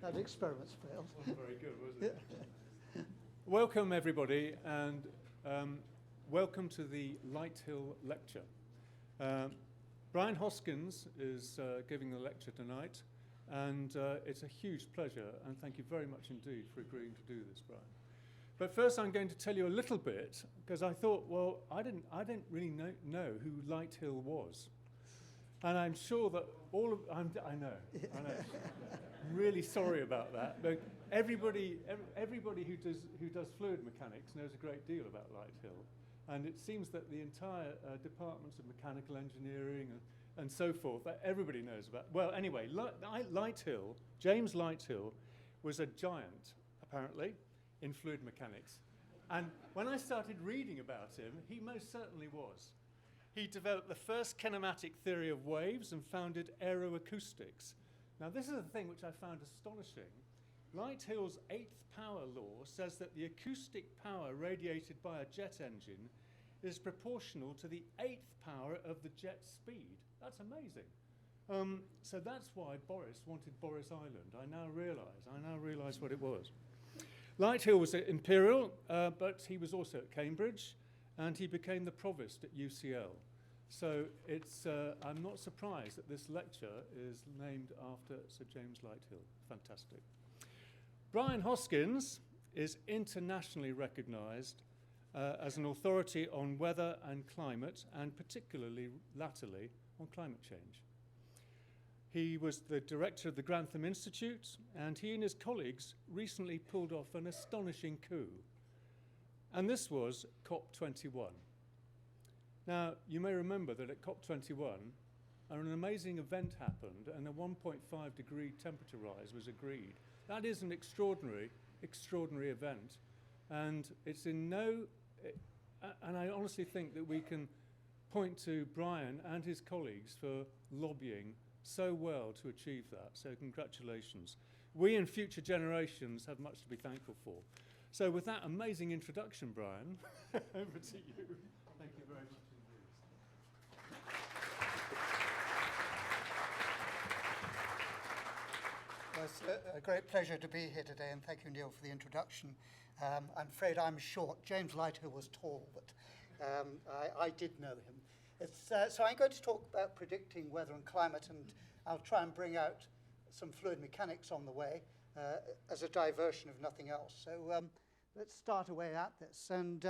had experiments failed. Wasn't very good, was it? Welcome, everybody, and welcome to the Lighthill Lecture. Brian Hoskins is giving the lecture tonight, and it's a huge pleasure, and thank you very much indeed for agreeing to do this, Brian. But first I'm going to tell you a little bit, because I thought, well, I didn't really know who Lighthill was. And I'm sure that I know. I'm really sorry about that. But everybody who does fluid mechanics knows a great deal about Lighthill. And it seems that the entire departments of mechanical engineering and so forth, that everybody knows about. Well, anyway, Lighthill, James Lighthill, was a giant, apparently, in fluid mechanics. And when I started reading about him, he most certainly was. He developed the first kinematic theory of waves and founded aeroacoustics. Now, this is a thing which I found astonishing. Lighthill's 8th power law says that the acoustic power radiated by a jet engine is proportional to the 8th power of the jet's speed. That's amazing. So that's why Boris wanted Boris Island. I now realise what it was. Lighthill was at Imperial, but he was also at Cambridge, and he became the provost at UCL. So I'm not surprised that this lecture is named after Sir James Lighthill. Fantastic. Brian Hoskins is internationally recognised as an authority on weather and climate, and particularly latterly on climate change. He was the director of the Grantham Institute, and he and his colleagues recently pulled off an astonishing coup. And this was COP21. Now, you may remember that at COP21, an amazing event happened and a 1.5 degree temperature rise was agreed. That is an extraordinary event. And it's and I honestly think that we can point to Brian and his colleagues for lobbying so well to achieve that. So congratulations. We and future generations have much to be thankful for. So with that amazing introduction, Brian, over to you. Thank you very much indeed. Well, it's a great pleasure to be here today, and thank you, Neil, for the introduction. I'm afraid I'm short. James Lighthill was tall, but I did know him. So I'm going to talk about predicting weather and climate, and I'll try and bring out some fluid mechanics on the way as a diversion of nothing else. So let's start away at this. And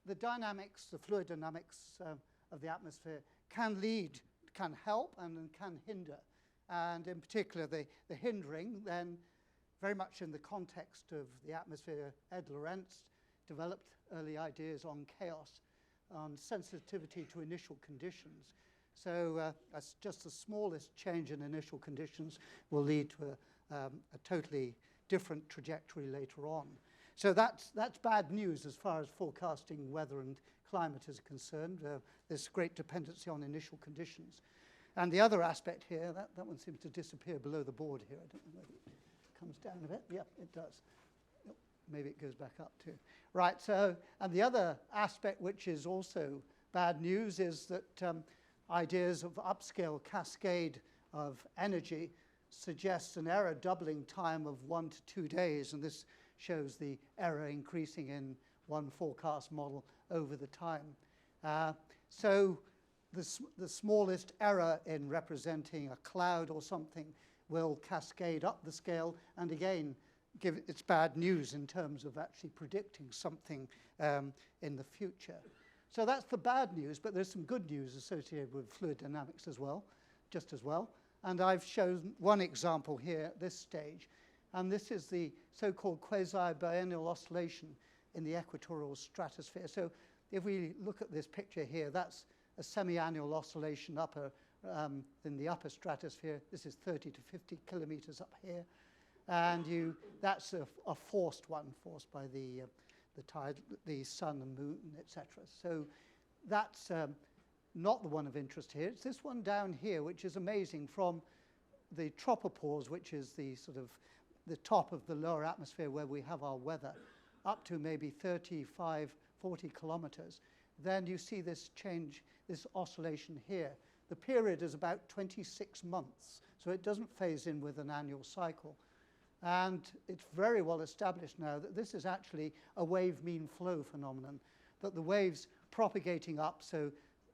the dynamics, the fluid dynamics of the atmosphere can help and can hinder. And in particular, the hindering, then very much in the context of the atmosphere, Ed Lorenz developed early ideas on chaos, on sensitivity to initial conditions. So just the smallest change in initial conditions will lead to a totally different trajectory later on. So that's bad news as far as forecasting weather and climate is concerned. There's great dependency on initial conditions. And the other aspect here, that one seems to disappear below the board here. I don't know whether it comes down a bit. Yeah, it does. Maybe it goes back up too. Right, so, and the other aspect which is also bad news is that ideas of upscale cascade of energy suggests an error doubling time of 1 to 2 days, and this shows the error increasing in one forecast model over the time. So the smallest error in representing a cloud or something will cascade up the scale, and again, it's bad news in terms of actually predicting something in the future. So that's the bad news, but there's some good news associated with fluid dynamics as well, just as well. And I've shown one example here at this stage, and this is the so-called quasi-biennial oscillation in the equatorial stratosphere. So if we look at this picture here, that's a semi-annual oscillation in the upper stratosphere. This is 30 to 50 kilometers up here. And that's a forced one, forced by the tide, the sun and moon, etc. So that's not the one of interest here. It's this one down here, which is amazing, from the tropopause, which is the sort of the top of the lower atmosphere where we have our weather, up to maybe 35, 40 kilometers. Then you see this change, this oscillation here. The period is about 26 months, so it doesn't phase in with an annual cycle. And it's very well established now that this is actually a wave mean flow phenomenon, that the waves propagating up, so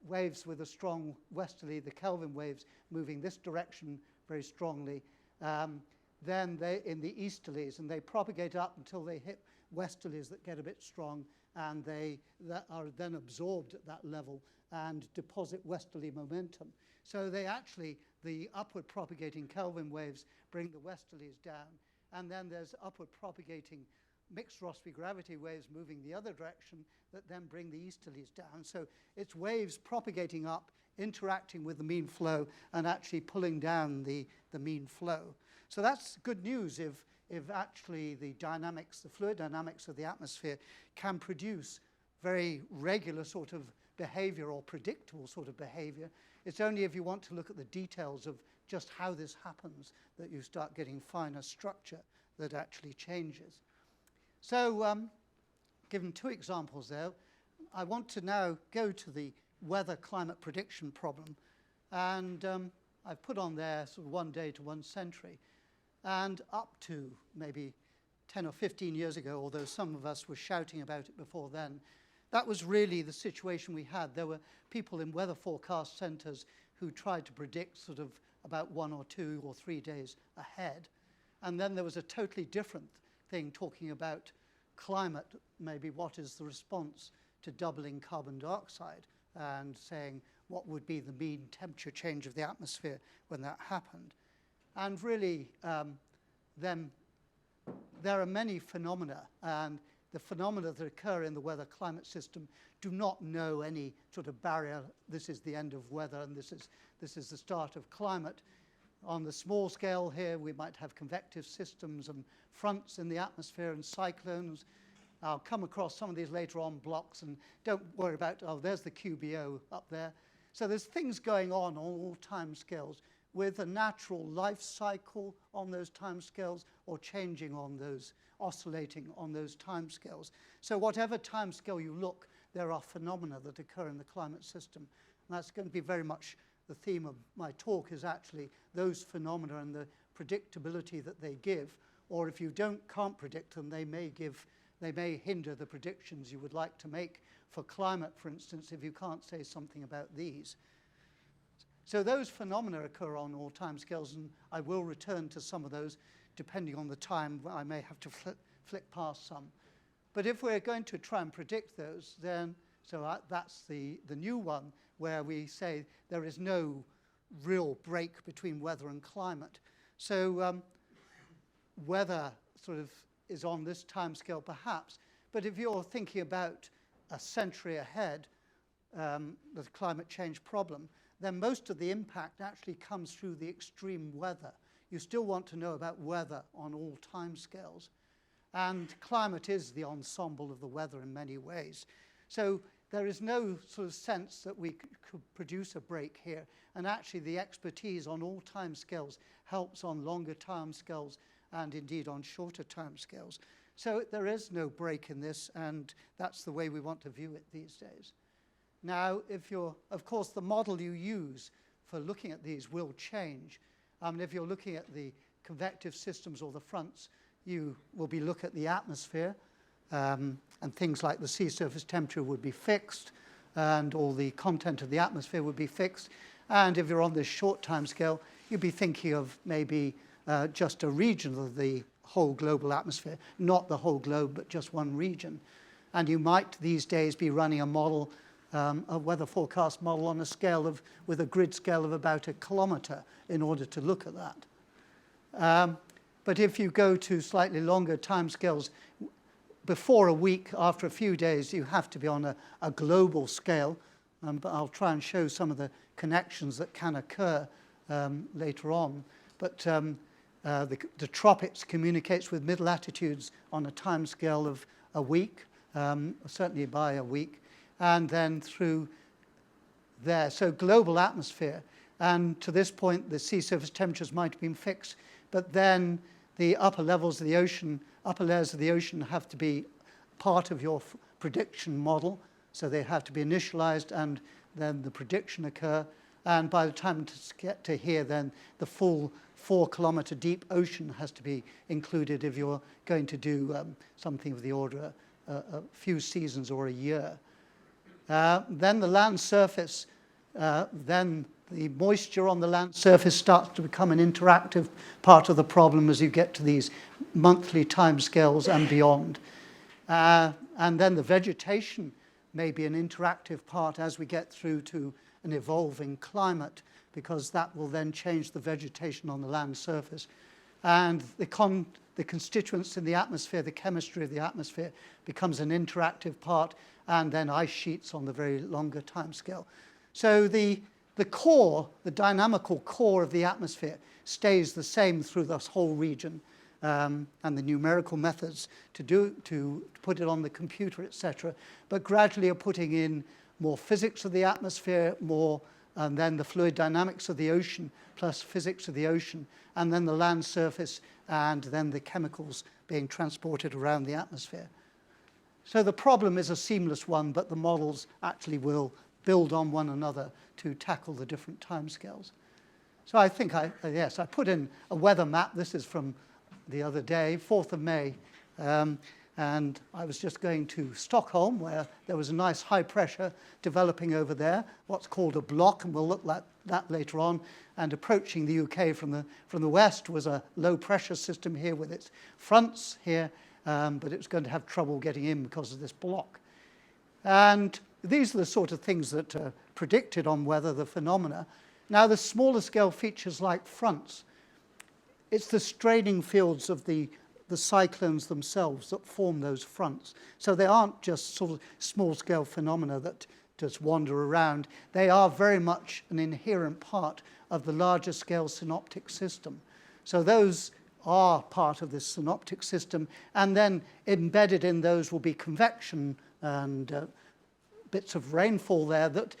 waves with a strong westerly, the Kelvin waves moving this direction very strongly, then they in the easterlies, and they propagate up until they hit westerlies that get a bit strong, and they that are then absorbed at that level and deposit westerly momentum. So they actually, the upward propagating Kelvin waves bring the westerlies down, and then there's upward propagating mixed Rossby gravity waves moving the other direction that then bring the easterlies down. So it's waves propagating up, interacting with the mean flow, and actually pulling down the mean flow. So that's good news if actually the dynamics, the fluid dynamics of the atmosphere can produce very regular sort of behavior or predictable sort of behavior. It's only if you want to look at the details of just how this happens that you start getting finer structure that actually changes. So given two examples there, I want to now go to the weather climate prediction problem. And I've put on there sort of 1 day to 1 century. And up to maybe 10 or 15 years ago, although some of us were shouting about it before then, that was really the situation we had. There were people in weather forecast centres who tried to predict sort of about 1 or 2 or 3 days ahead. And then there was a totally different thing talking about climate, maybe what is the response to doubling carbon dioxide, and saying what would be the mean temperature change of the atmosphere when that happened. And really, then there are many phenomena, and the phenomena that occur in the weather climate system do not know any sort of barrier. This is the end of weather, and this is the start of climate. On the small scale here, we might have convective systems and fronts in the atmosphere and cyclones. I'll come across some of these later on blocks, and don't worry about, oh, there's the QBO up there. So there's things going on all time scales with a natural life cycle on those time scales or changing on those, oscillating on those time scales. So whatever time scale you look, there are phenomena that occur in the climate system. And that's going to be very much the theme of my talk, is actually those phenomena and the predictability that they give, or if you can't predict them, they may hinder the predictions you would like to make for climate, for instance, if you can't say something about these. So those phenomena occur on all time scales, and I will return to some of those depending on the time. I may have to flick past some. But if we're going to try and predict those, then, that's the new one, where we say there is no real break between weather and climate. So weather sort of is on this time scale perhaps, but if you're thinking about a century ahead, the climate change problem, then most of the impact actually comes through the extreme weather. You still want to know about weather on all time scales. And climate is the ensemble of the weather in many ways. So there is no sort of sense that we could produce a break here. And actually the expertise on all time scales helps on longer time scales and indeed on shorter time scales. So there is no break in this, and that's the way we want to view it these days. Now, of course, the model you use for looking at these will change. If you're looking at the convective systems or the fronts, you will be looking at the atmosphere, and things like the sea surface temperature would be fixed, and all the content of the atmosphere would be fixed. And if you're on this short time scale, you'd be thinking of maybe just a region of the whole global atmosphere, not the whole globe, but just one region. And you might these days be running a model, a weather forecast model on a scale with a grid scale of about 1 kilometre in order to look at that. But if you go to slightly longer time scales, before a week, after a few days, you have to be on a global scale. But I'll try and show some of the connections that can occur later on. But the tropics communicates with mid-latitudes on a time scale of a week, certainly by a week. And then through there. So global atmosphere. And to this point, the sea surface temperatures might have been fixed. But then the upper levels of the ocean, upper layers of the ocean have to be part of your prediction model. So they have to be initialized, and then the prediction occur. And by the time to get to here, then the full 4-kilometre deep ocean has to be included if you're going to do something of the order a few seasons or a year. Then the land surface, then the moisture on the land surface starts to become an interactive part of the problem as you get to these monthly timescales and beyond. And then the vegetation may be an interactive part as we get through to an evolving climate, because that will then change the vegetation on the land surface. And the constituents in the atmosphere, the chemistry of the atmosphere, becomes an interactive part, and then ice sheets on the very longer timescale. So the core, the dynamical core of the atmosphere stays the same through this whole region, and the numerical methods to put it on the computer, etc. But gradually are putting in more physics of the atmosphere, and then the fluid dynamics of the ocean, plus physics of the ocean, and then the land surface, and then the chemicals being transported around the atmosphere. So the problem is a seamless one, but the models actually will build on one another to tackle the different timescales. So I think I put in a weather map. This is from the other day, 4th of May, and I was just going to Stockholm, where there was a nice high pressure developing over there, what's called a block, and we'll look at that later on. And approaching the UK from the west was a low pressure system here with its fronts here, but it was going to have trouble getting in because of this block. And these are the sort of things that are predicted on weather, the phenomena. Now, the smaller scale features like fronts, it's the straining fields of the cyclones themselves that form those fronts. So they aren't just sort of small-scale phenomena that just wander around. They are very much an inherent part of the larger-scale synoptic system. So those are part of this synoptic system, and then embedded in those will be convection and bits of rainfall there, that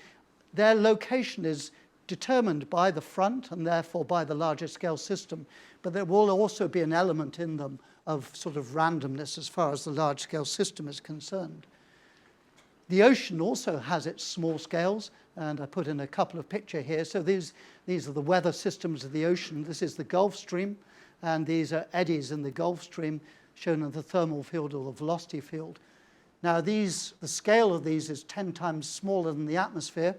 their location is determined by the front and therefore by the larger scale system, but there will also be an element in them of sort of randomness as far as the large scale system is concerned. The ocean also has its small scales, and I put in a couple of pictures here. So these are the weather systems of the ocean. This is the Gulf Stream, and these are eddies in the Gulf Stream shown in the thermal field or the velocity field. Now the scale of these is 10 times smaller than the atmosphere.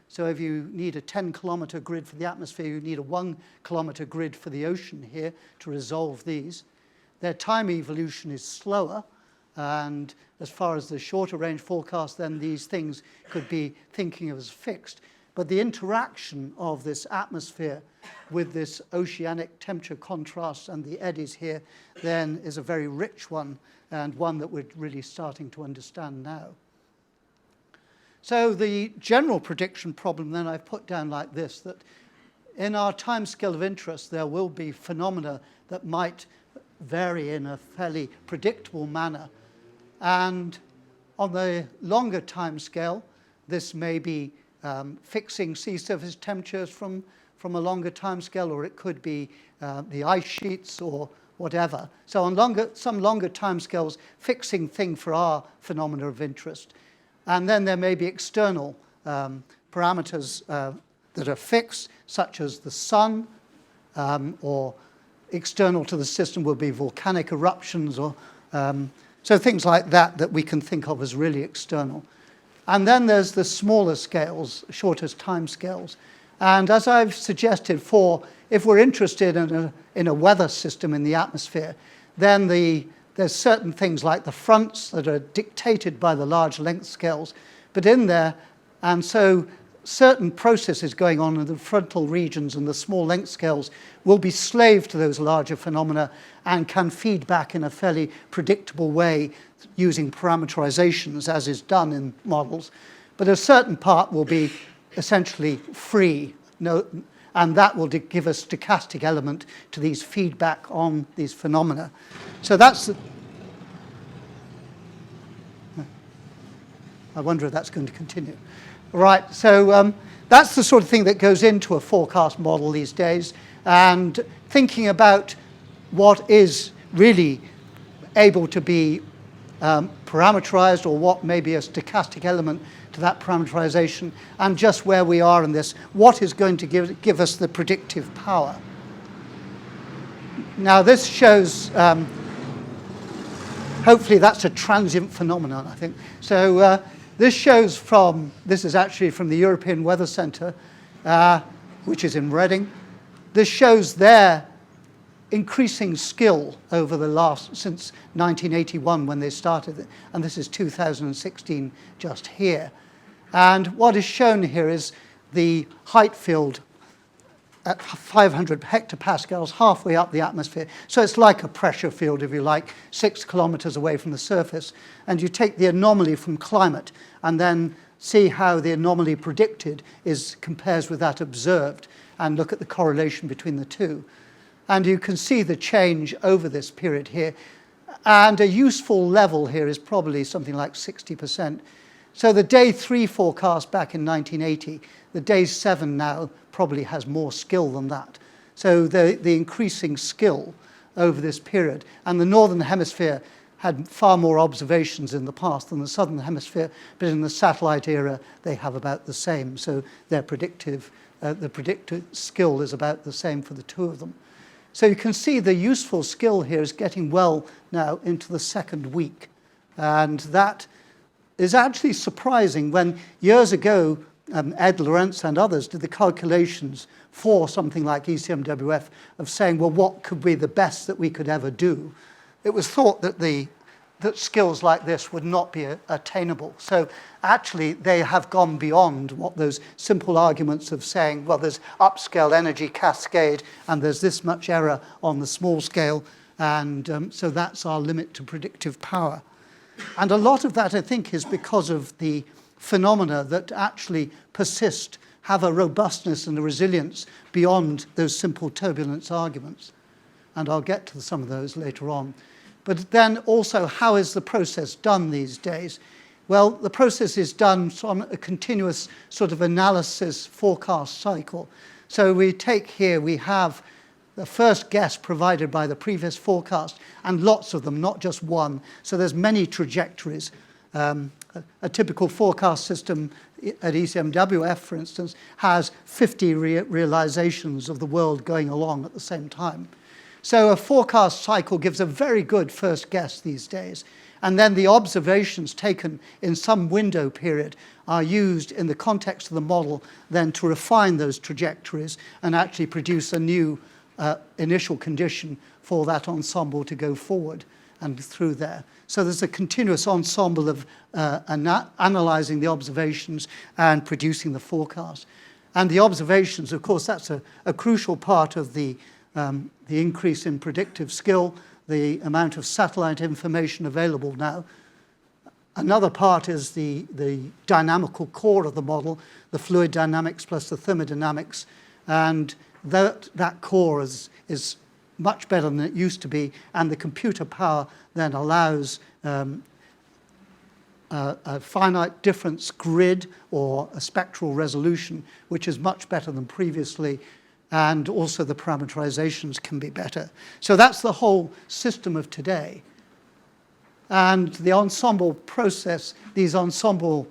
So if you need a 10-kilometre grid for the atmosphere, you need a 1-kilometre grid for the ocean here to resolve these. Their time evolution is slower, and as far as the shorter range forecast, then these things could be thinking of as fixed. But the interaction of this atmosphere with this oceanic temperature contrast and the eddies here then is a very rich one, and one that we're really starting to understand now. So the general prediction problem then I've put down like this, that in our timescale of interest there will be phenomena that might vary in a fairly predictable manner. And on the longer timescale, this may be fixing sea surface temperatures from a longer timescale, or it could be the ice sheets or whatever. So on some longer timescales, fixing thing for our phenomena of interest. And then there may be external parameters that are fixed, such as the sun, or external to the system will be volcanic eruptions, or so things like that we can think of as really external. And then there's the smaller scales, shortest time scales. And as I've suggested if we're interested in a weather system in the atmosphere, then there's certain things like the fronts that are dictated by the large length scales, but in there, and so certain processes going on in the frontal regions and the small length scales will be slave to those larger phenomena and can feed back in a fairly predictable way using parameterizations, as is done in models. But a certain part will be essentially free, and that will give a stochastic element to these feedback on these phenomena. So that's I wonder if that's going to continue. Right, so that's the sort of thing that goes into a forecast model these days, and thinking about what is really able to be parameterized, or what may be a stochastic element to that parameterization, and just where we are in this, what is going to give us the predictive power. Now this shows, hopefully that's a transient phenomenon, I think. So this shows this is actually from the European Weather Centre, which is in Reading. This shows their increasing skill over since 1981 when they started it, and this is 2016 just here. And what is shown here is the height field at 500 hectopascals, halfway up the atmosphere. So it's like a pressure field, if you like, 6 kilometers away from the surface. And you take the anomaly from climate and then see how the anomaly predicted compares with that observed, and look at the correlation between the two. And you can see the change over this period here. And a useful level here is probably something like 60%. So the day 3 forecast back in 1980, the day 7 now probably has more skill than that. So the increasing skill over this period. And the Northern Hemisphere had far more observations in the past than the Southern Hemisphere, but in the satellite era, they have about the same. So their the predictive skill is about the same for the two of them. So you can see the useful skill here is getting well now into the 2nd week. And that is actually surprising when years ago, Ed Lorenz and others did the calculations for something like ECMWF of saying, well, what could be the best that we could ever do? It was thought that that skills like this would not be attainable. So actually, they have gone beyond what those simple arguments of saying, well, there's upscale energy cascade, and there's this much error on the small scale, and so that's our limit to predictive power. And a lot of that, I think, is because of the phenomena that actually persist, have a robustness and a resilience beyond those simple turbulence arguments. And I'll get to some of those later on. But then also, how is the process done these days? Well, the process is done on a continuous sort of analysis forecast cycle. So we have the first guess provided by the previous forecast, and lots of them, not just one. So there's many trajectories. A typical forecast system at ECMWF, for instance, has 50 realizations of the world going along at the same time. So a forecast cycle gives a very good first guess these days. And then the observations taken in some window period are used in the context of the model then to refine those trajectories and actually produce a new initial condition for that ensemble to go forward and through there. So there's a continuous ensemble of analyzing the observations and producing the forecast. And the observations, of course, that's a crucial part of the increase in predictive skill, the amount of satellite information available now. Another part is the dynamical core of the model, the fluid dynamics plus the thermodynamics, and that core is much better than it used to be, and the computer power then allows a finite difference grid or a spectral resolution, which is much better than previously, and also the parameterizations can be better. So that's the whole system of today. And the ensemble process, these ensemble,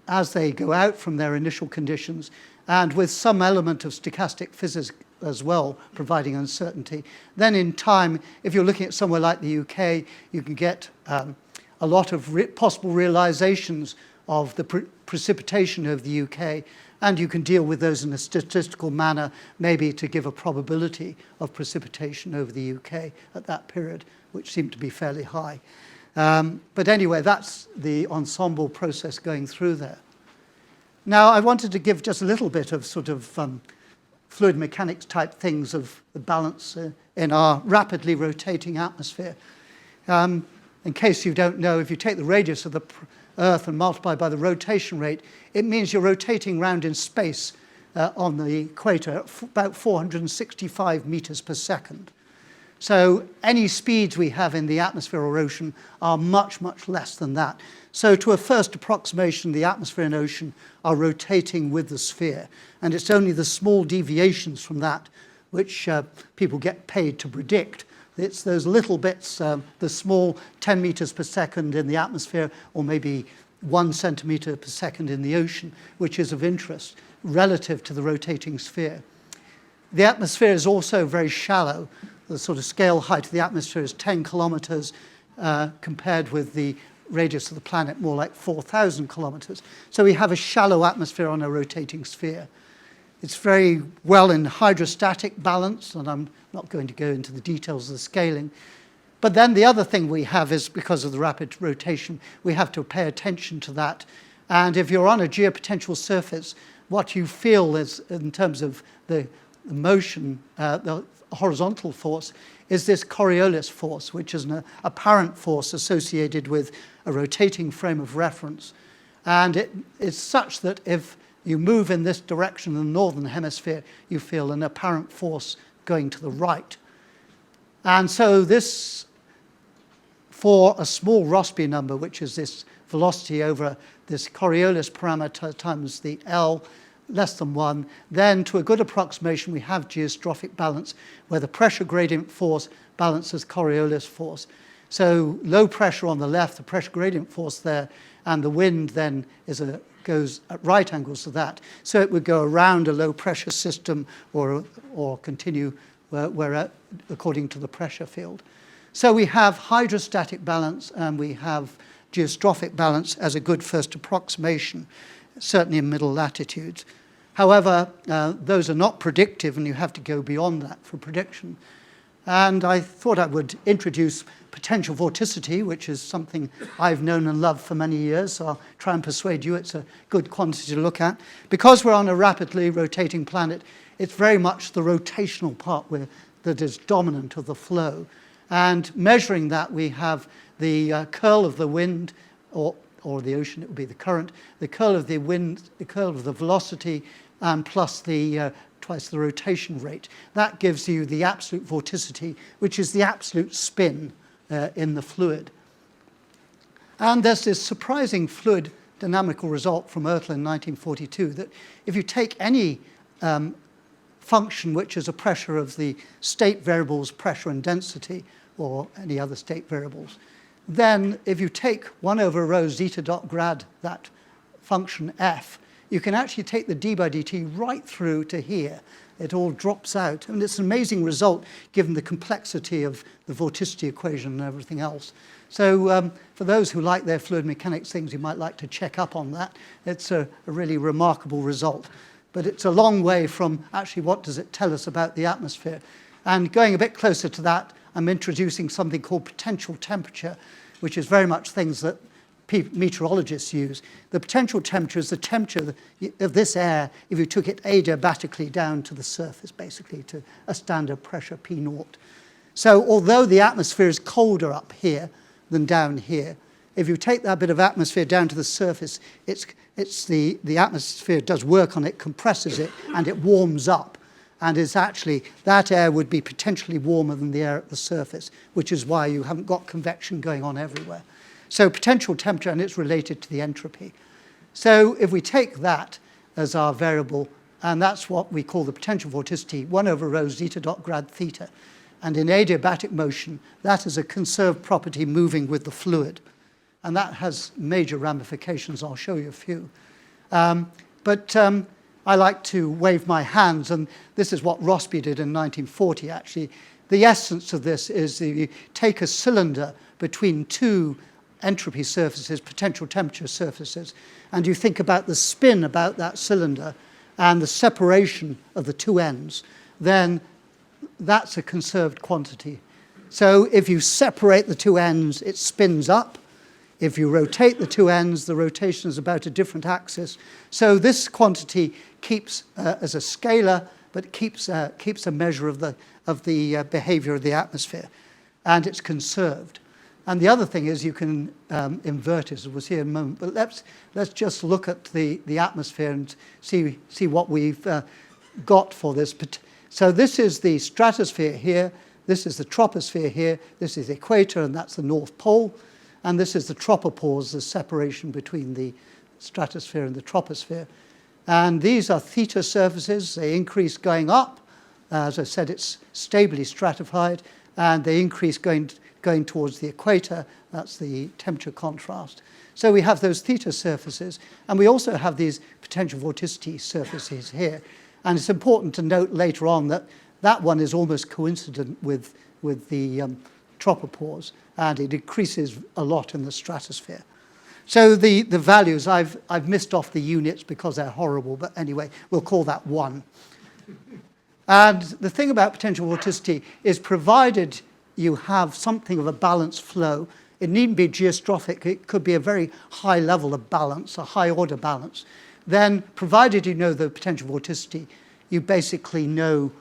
as they go out from their initial conditions, and with some element of stochastic physics as well, providing uncertainty, then in time, if you're looking at somewhere like the UK, you can get a lot of possible realizations of the precipitation of the UK, and you can deal with those in a statistical manner, maybe to give a probability of precipitation over the UK at that period, which seemed to be fairly high. But anyway, that's the ensemble process going through there. Now, I wanted to give just a little bit of sort of fluid mechanics type things of the balance in our rapidly rotating atmosphere. In case you don't know, if you take the radius of the Earth and multiply by the rotation rate, it means you're rotating around in space on the equator at about 465 meters per second. So any speeds we have in the atmosphere or ocean are much, much less than that. So to a first approximation, the atmosphere and ocean are rotating with the sphere. And it's only the small deviations from that which people get paid to predict It's those little bits, the small 10 meters per second in the atmosphere, or maybe 1 centimeter per second in the ocean, which is of interest relative to the rotating sphere. The atmosphere is also very shallow. The sort of scale height of the atmosphere is 10 kilometers compared with the radius of the planet, more like 4,000 kilometers. So we have a shallow atmosphere on a rotating sphere. It's very well in hydrostatic balance, and I'm not going to go into the details of the scaling. But then the other thing we have is, because of the rapid rotation, we have to pay attention to that. And if you're on a geopotential surface, what you feel is, in terms of the motion, the horizontal force, is this Coriolis force, which is an apparent force associated with a rotating frame of reference. And it is such that if you move in this direction in the northern hemisphere, you feel an apparent force going to the right. And so this, for a small Rossby number, which is this velocity over this Coriolis parameter times the L, less than 1, then to a good approximation we have geostrophic balance, where the pressure gradient force balances Coriolis force. So low pressure on the left, the pressure gradient force there, and the wind then goes at right angles to that. So it would go around a low pressure system or continue according to the pressure field. So we have hydrostatic balance and we have geostrophic balance as a good first approximation, certainly in middle latitudes. However, those are not predictive, and you have to go beyond that for prediction. And I thought I would introduce potential vorticity, which is something I've known and loved for many years, so I'll try and persuade you it's a good quantity to look at. Because we're on a rapidly rotating planet, it's very much the rotational part that is dominant of the flow. And measuring that, we have the curl of the wind, or the ocean, it would be the current, the curl of the wind, the curl of the velocity, and plus the twice the rotation rate. That gives you the absolute vorticity, which is the absolute spin in the fluid. And there's this surprising fluid dynamical result from Ertl in 1942 that if you take any function which is a pressure of the state variables pressure and density, or any other state variables, then if you take 1 over rho zeta dot grad, that function f, you can actually take the d by dt right through to here. It all drops out. And it's an amazing result given the complexity of the vorticity equation and everything else. So for those who like their fluid mechanics things, you might like to check up on that. It's a really remarkable result. But it's a long way from actually what does it tell us about the atmosphere. And going a bit closer to that, I'm introducing something called potential temperature, which is very much things that meteorologists use. The potential temperature is the temperature of this air if you took it adiabatically down to the surface, basically, to a standard pressure P0. So although the atmosphere is colder up here than down here, if you take that bit of atmosphere down to the surface, the atmosphere does work on it, compresses it, and it warms up. And is actually, that air would be potentially warmer than the air at the surface, which is why you haven't got convection going on everywhere. So potential temperature, and it's related to the entropy. So if we take that as our variable, and that's what we call the potential vorticity, 1 over rho zeta dot grad theta. And in adiabatic motion, that is a conserved property moving with the fluid. And that has major ramifications. I'll show you a few. I like to wave my hands, and this is what Rossby did in 1940, actually. The essence of this is that you take a cylinder between two entropy surfaces, potential temperature surfaces, and you think about the spin about that cylinder and the separation of the two ends, then that's a conserved quantity. So if you separate the two ends, it spins up. If you rotate the two ends, the rotation is about a different axis. So this quantity keeps as a scalar, but keeps a measure of the behavior of the atmosphere, and it's conserved. And the other thing is you can invert it, as we'll see in a moment. But let's just look at the atmosphere and see what we've got for this. So this is the stratosphere here. This is the troposphere here. This is the equator, and that's the North Pole. And this is the tropopause, the separation between the stratosphere and the troposphere. And these are theta surfaces. They increase going up. As I said, it's stably stratified. and they increase going towards the equator. That's the temperature contrast. So we have those theta surfaces, and we also have these potential vorticity surfaces here. And it's important to note later on that that one is almost coincident with the tropopause, and it increases a lot in the stratosphere. So the values, I've missed off the units because they're horrible, but anyway, we'll call that 1. And the thing about potential vorticity is, provided you have something of a balanced flow, it needn't be geostrophic, it could be a very high level of balance, a high order balance, then provided you know the potential vorticity, you basically know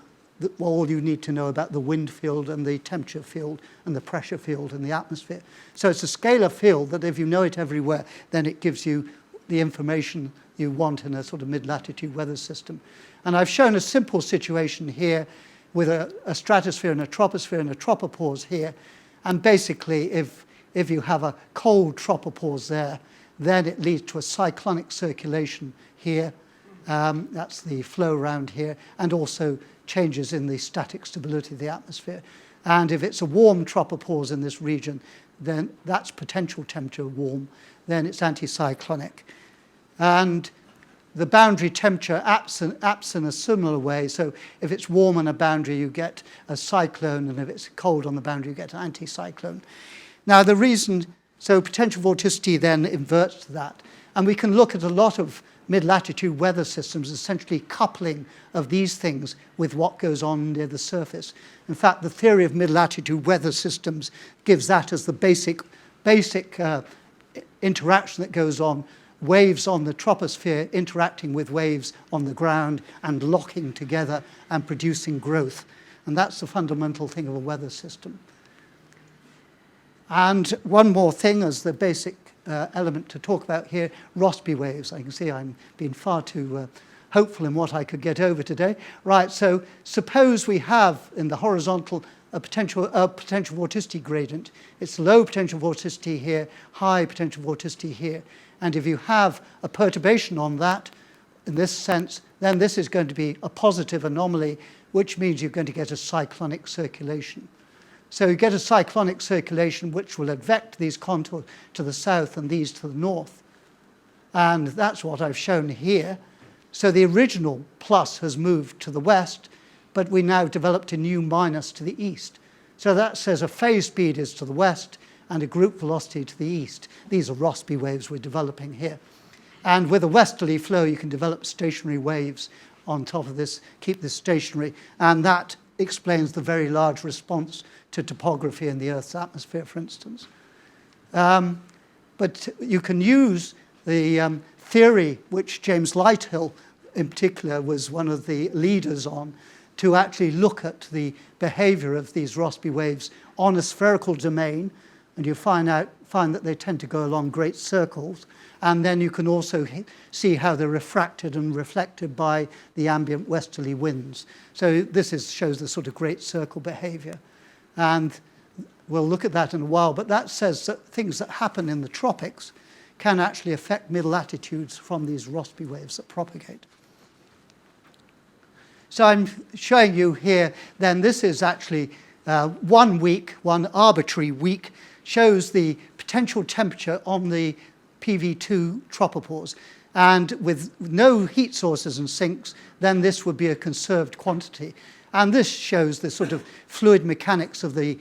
all you need to know about the wind field and the temperature field and the pressure field in the atmosphere. So it's a scalar field that if you know it everywhere, then it gives you the information you want in a sort of mid-latitude weather system. And I've shown a simple situation here with a stratosphere and a troposphere and a tropopause here. And basically, if you have a cold tropopause there, then it leads to a cyclonic circulation here. That's the flow around here, and also changes in the static stability of the atmosphere. And if it's a warm tropopause in this region, then that's potential temperature warm, then it's anticyclonic. And the boundary temperature acts in a similar way. So if it's warm on a boundary, you get a cyclone, and if it's cold on the boundary, you get an anticyclone. Now the reason, so potential vorticity then inverts to that. And we can look at a lot of mid-latitude weather systems, essentially coupling of these things with what goes on near the surface. In fact, the theory of mid-latitude weather systems gives that as the basic interaction that goes on, waves on the troposphere interacting with waves on the ground and locking together and producing growth. And that's the fundamental thing of a weather system. And one more thing as the basic element to talk about here, Rossby waves. I can see I'm being far too hopeful in what I could get over today. Right, so suppose we have in the horizontal a potential vorticity gradient. It's low potential vorticity here, high potential vorticity here. And if you have a perturbation on that, in this sense, then this is going to be a positive anomaly, which means you're going to get a cyclonic circulation. So you get a cyclonic circulation which will advect these contours to the south and these to the north. And that's what I've shown here. So the original plus has moved to the west, but we now developed a new minus to the east. So that says a phase speed is to the west and a group velocity to the east. These are Rossby waves we're developing here. And with a westerly flow, you can develop stationary waves on top of this, keep this stationary, and that explains the very large response to topography in the Earth's atmosphere, for instance. But you can use the theory which James Lighthill, in particular, was one of the leaders on, to actually look at the behavior of these Rossby waves on a spherical domain, and you find that they tend to go along great circles, and then you can also see how they're refracted and reflected by the ambient westerly winds. So this shows the sort of great circle behavior. And we'll look at that in a while, but that says that things that happen in the tropics can actually affect middle latitudes from these Rossby waves that propagate. So I'm showing you here, then this is actually 1 week, one arbitrary week, shows the potential temperature on the PV2 tropopause. And with no heat sources and sinks, then this would be a conserved quantity. And this shows the sort of fluid mechanics of the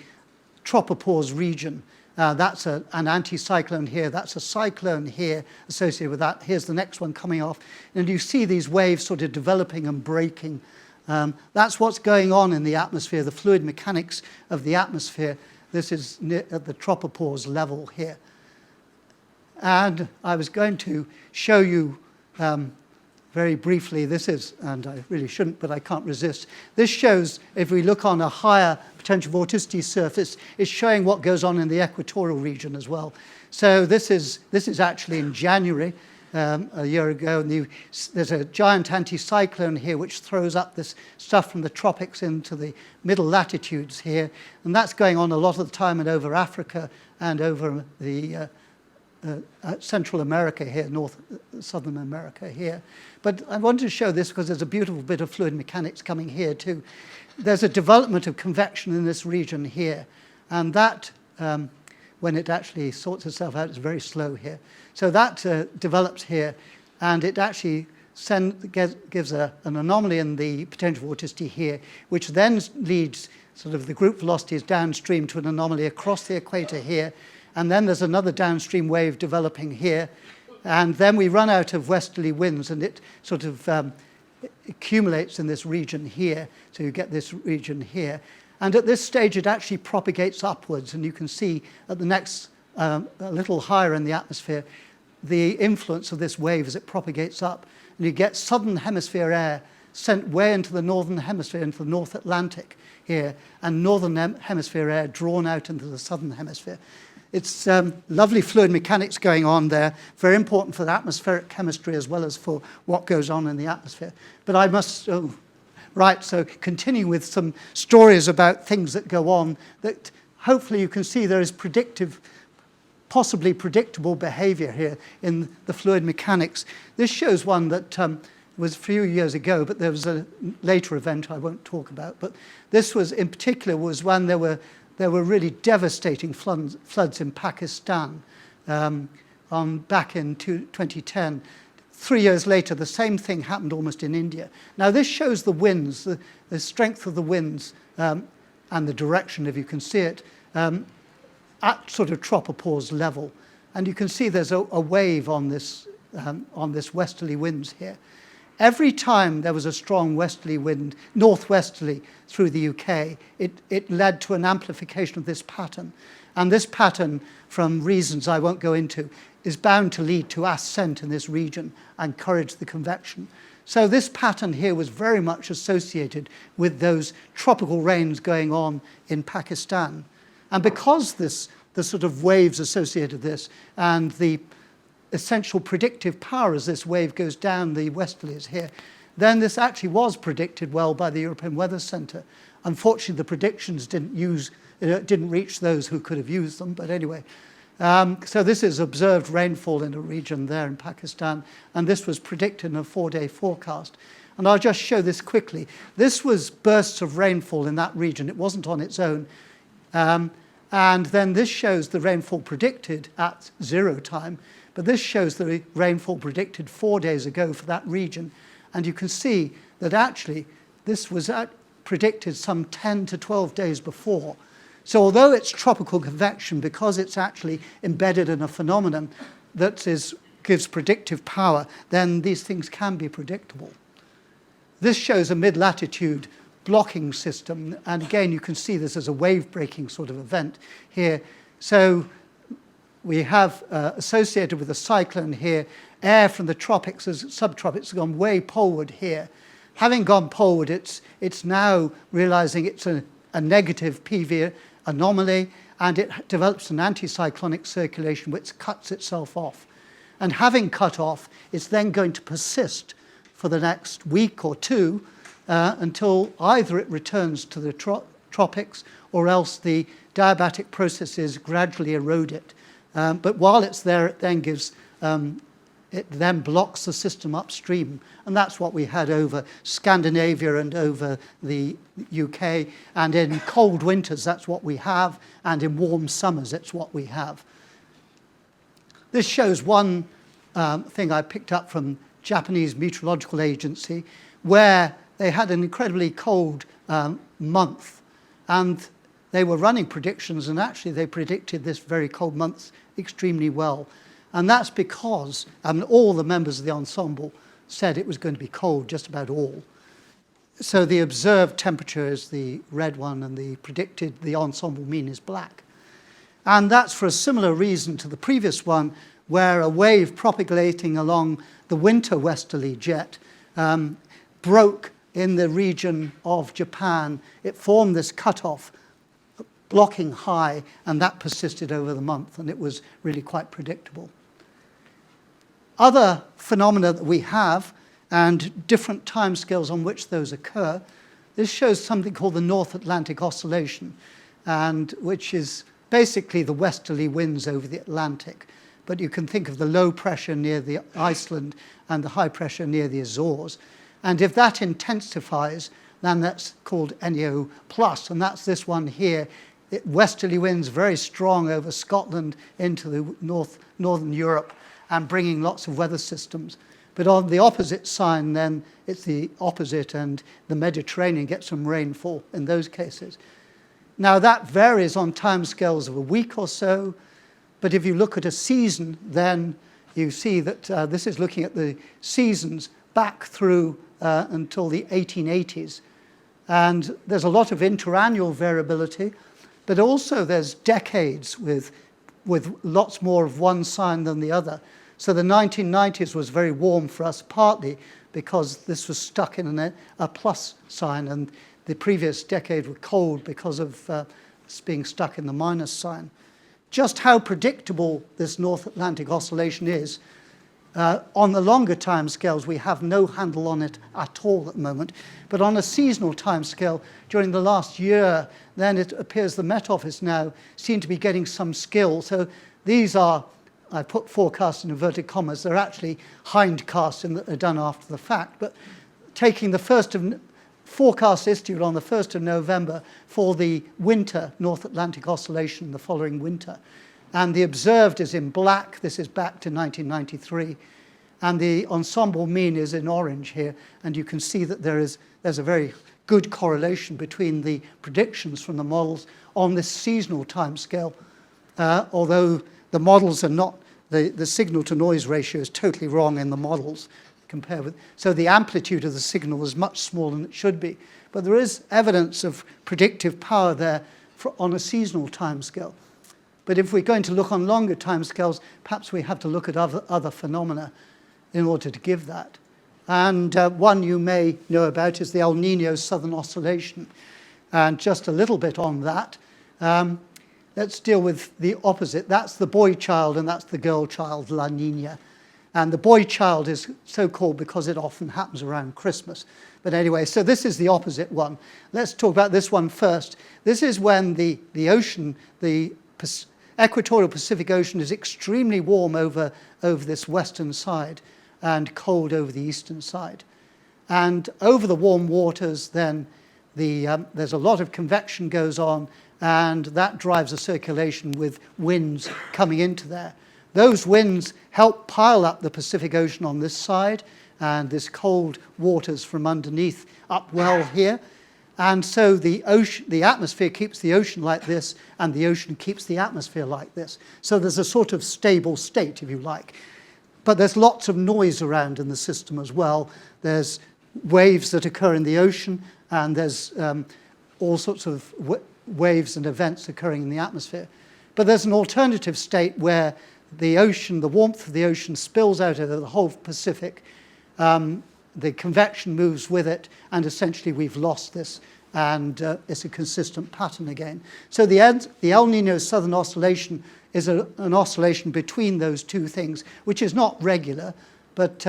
tropopause region. That's an anticyclone here. That's a cyclone here associated with that. Here's the next one coming off. And you see these waves sort of developing and breaking. That's what's going on in the atmosphere, the fluid mechanics of the atmosphere. This is at the tropopause level here. And I was going to show you very briefly, this is, and I really shouldn't, but I can't resist. This shows, if we look on a higher potential vorticity surface, it's showing what goes on in the equatorial region as well. So this is actually in January, a year ago, and there's a giant anticyclone here which throws up this stuff from the tropics into the middle latitudes here, and that's going on a lot of the time and over Africa and over the Central America here, Southern America here. But I wanted to show this because there's a beautiful bit of fluid mechanics coming here too. There's a development of convection in this region here, and that, when it actually sorts itself out, is very slow here. So that develops here, and it actually gives an anomaly in the potential vorticity here, which then leads sort of the group velocities downstream to an anomaly across the equator here, and then there's another downstream wave developing here, and then we run out of westerly winds, and it sort of accumulates in this region here, so you get this region here. And at this stage, it actually propagates upwards, and you can see at the next, a little higher in the atmosphere, the influence of this wave as it propagates up. And you get southern hemisphere air sent way into the northern hemisphere, into the North Atlantic here, and northern hemisphere air drawn out into the southern hemisphere. It's lovely fluid mechanics going on there, very important for the atmospheric chemistry as well as for what goes on in the atmosphere. But I must, right, so continue with some stories about things that go on that hopefully you can see there is possibly predictable behavior here in the fluid mechanics. This shows one that was a few years ago, but there was a later event I won't talk about. But this was, in particular, was when there were really devastating floods in Pakistan back in 2010. 3 years later, the same thing happened almost in India. Now, this shows the winds, the strength of the winds and the direction, if you can see it, at sort of tropopause level. And you can see there's a wave on this westerly winds here. Every time there was a strong westerly wind, northwesterly through the UK, it led to an amplification of this pattern. And this pattern, from reasons I won't go into, is bound to lead to ascent in this region and encourage the convection. So this pattern here was very much associated with those tropical rains going on in Pakistan. And because the sort of waves associated with this and the essential predictive power as this wave goes down the westerlies here, then this actually was predicted well by the European Weather Centre. Unfortunately, the predictions didn't reach those who could have used them, but anyway. So this is observed rainfall in a region there in Pakistan, and this was predicted in a 4-day forecast. And I'll just show this quickly. This was bursts of rainfall in that region. It wasn't on its own. And then this shows the rainfall predicted at 0 time. But this shows the rainfall predicted 4 days ago for that region. And you can see that actually this was predicted some 10 to 12 days before. So although it's tropical convection, because it's actually embedded in a phenomenon that gives predictive power, then these things can be predictable. This shows a mid-latitude blocking system. And again, you can see this as a wave-breaking sort of event here. So we have associated with a cyclone here, air from the tropics, subtropics, has gone way poleward here. Having gone poleward, it's now realizing it's a negative PV anomaly, and it develops an anticyclonic circulation which cuts itself off. And having cut off, it's then going to persist for the next week or two until either it returns to the tropics or else the diabatic processes gradually erode it. But while it's there, it then it then blocks the system upstream. And that's what we had over Scandinavia and over the UK. And in cold winters, that's what we have. And in warm summers, it's what we have. This shows one thing I picked up from Japanese Meteorological Agency, where they had an incredibly cold month. And they were running predictions, and actually they predicted this very cold month extremely well. And that's because all the members of the ensemble said it was going to be cold, just about all. So the observed temperature is the red one, and the ensemble mean is black. And that's for a similar reason to the previous one, where a wave propagating along the winter westerly jet broke in the region of Japan. It formed this cutoff, blocking high, and that persisted over the month, and it was really quite predictable. Other phenomena that we have, and different timescales on which those occur, this shows something called the North Atlantic Oscillation, and which is basically the westerly winds over the Atlantic. but you can think of the low pressure near the Iceland and the high pressure near the Azores. And if that intensifies, then that's called NEO+, and that's this one here. Westerly winds very strong over Scotland into the northern Europe and bringing lots of weather systems. But on the opposite sign, then it's the opposite, and the Mediterranean gets some rainfall in those cases. Now that varies on timescales of a week or so, but if you look at a season, then you see that this is looking at the seasons back through until the 1880s. And there's a lot of interannual variability, but also there's decades with lots more of one sign than the other. So the 1990s was very warm for us, partly because this was stuck in a plus sign, and the previous decade was cold because of being stuck in the minus sign. Just how predictable this North Atlantic oscillation is, on the longer time scales, we have no handle on it at all at the moment. But on a seasonal time scale, during the last year, then it appears the Met Office now seem to be getting some skill. So these are, I put forecasts in inverted commas, they're actually hindcasts and that are done after the fact. But taking the forecast issued on the 1st of November for the winter North Atlantic oscillation the following winter. And the observed is in black. This is back to 1993. And the ensemble mean is in orange here. And you can see that there's a very good correlation between the predictions from the models on this seasonal timescale, although the models are not, the signal-to-noise ratio is totally wrong in the models compared with, so the amplitude of the signal is much smaller than it should be. But there is evidence of predictive power there on a seasonal timescale. But if we're going to look on longer timescales, perhaps we have to look at other phenomena in order to give that. And one you may know about is the El Niño Southern Oscillation. And just a little bit on that. Let's deal with the opposite. That's the boy child and that's the girl child, La Niña. And the boy child is so called because it often happens around Christmas. But anyway, so this is the opposite one. Let's talk about this one first. This is when the ocean, the equatorial Pacific Ocean is extremely warm over this western side and cold over the eastern side. And over the warm waters, then there's a lot of convection goes on, and that drives a circulation with winds coming into there. Those winds help pile up the Pacific Ocean on this side, and this cold waters from underneath up well here. And so the atmosphere keeps the ocean like this, and the ocean keeps the atmosphere like this. So there's a sort of stable state, if you like. But there's lots of noise around in the system as well. There's waves that occur in the ocean, and there's all sorts of waves and events occurring in the atmosphere. But there's an alternative state where the ocean, the warmth of the ocean spills out over the whole Pacific. The convection moves with it, and essentially we've lost this, and it's a consistent pattern again. So the El Niño Southern Oscillation is an oscillation between those two things, which is not regular, but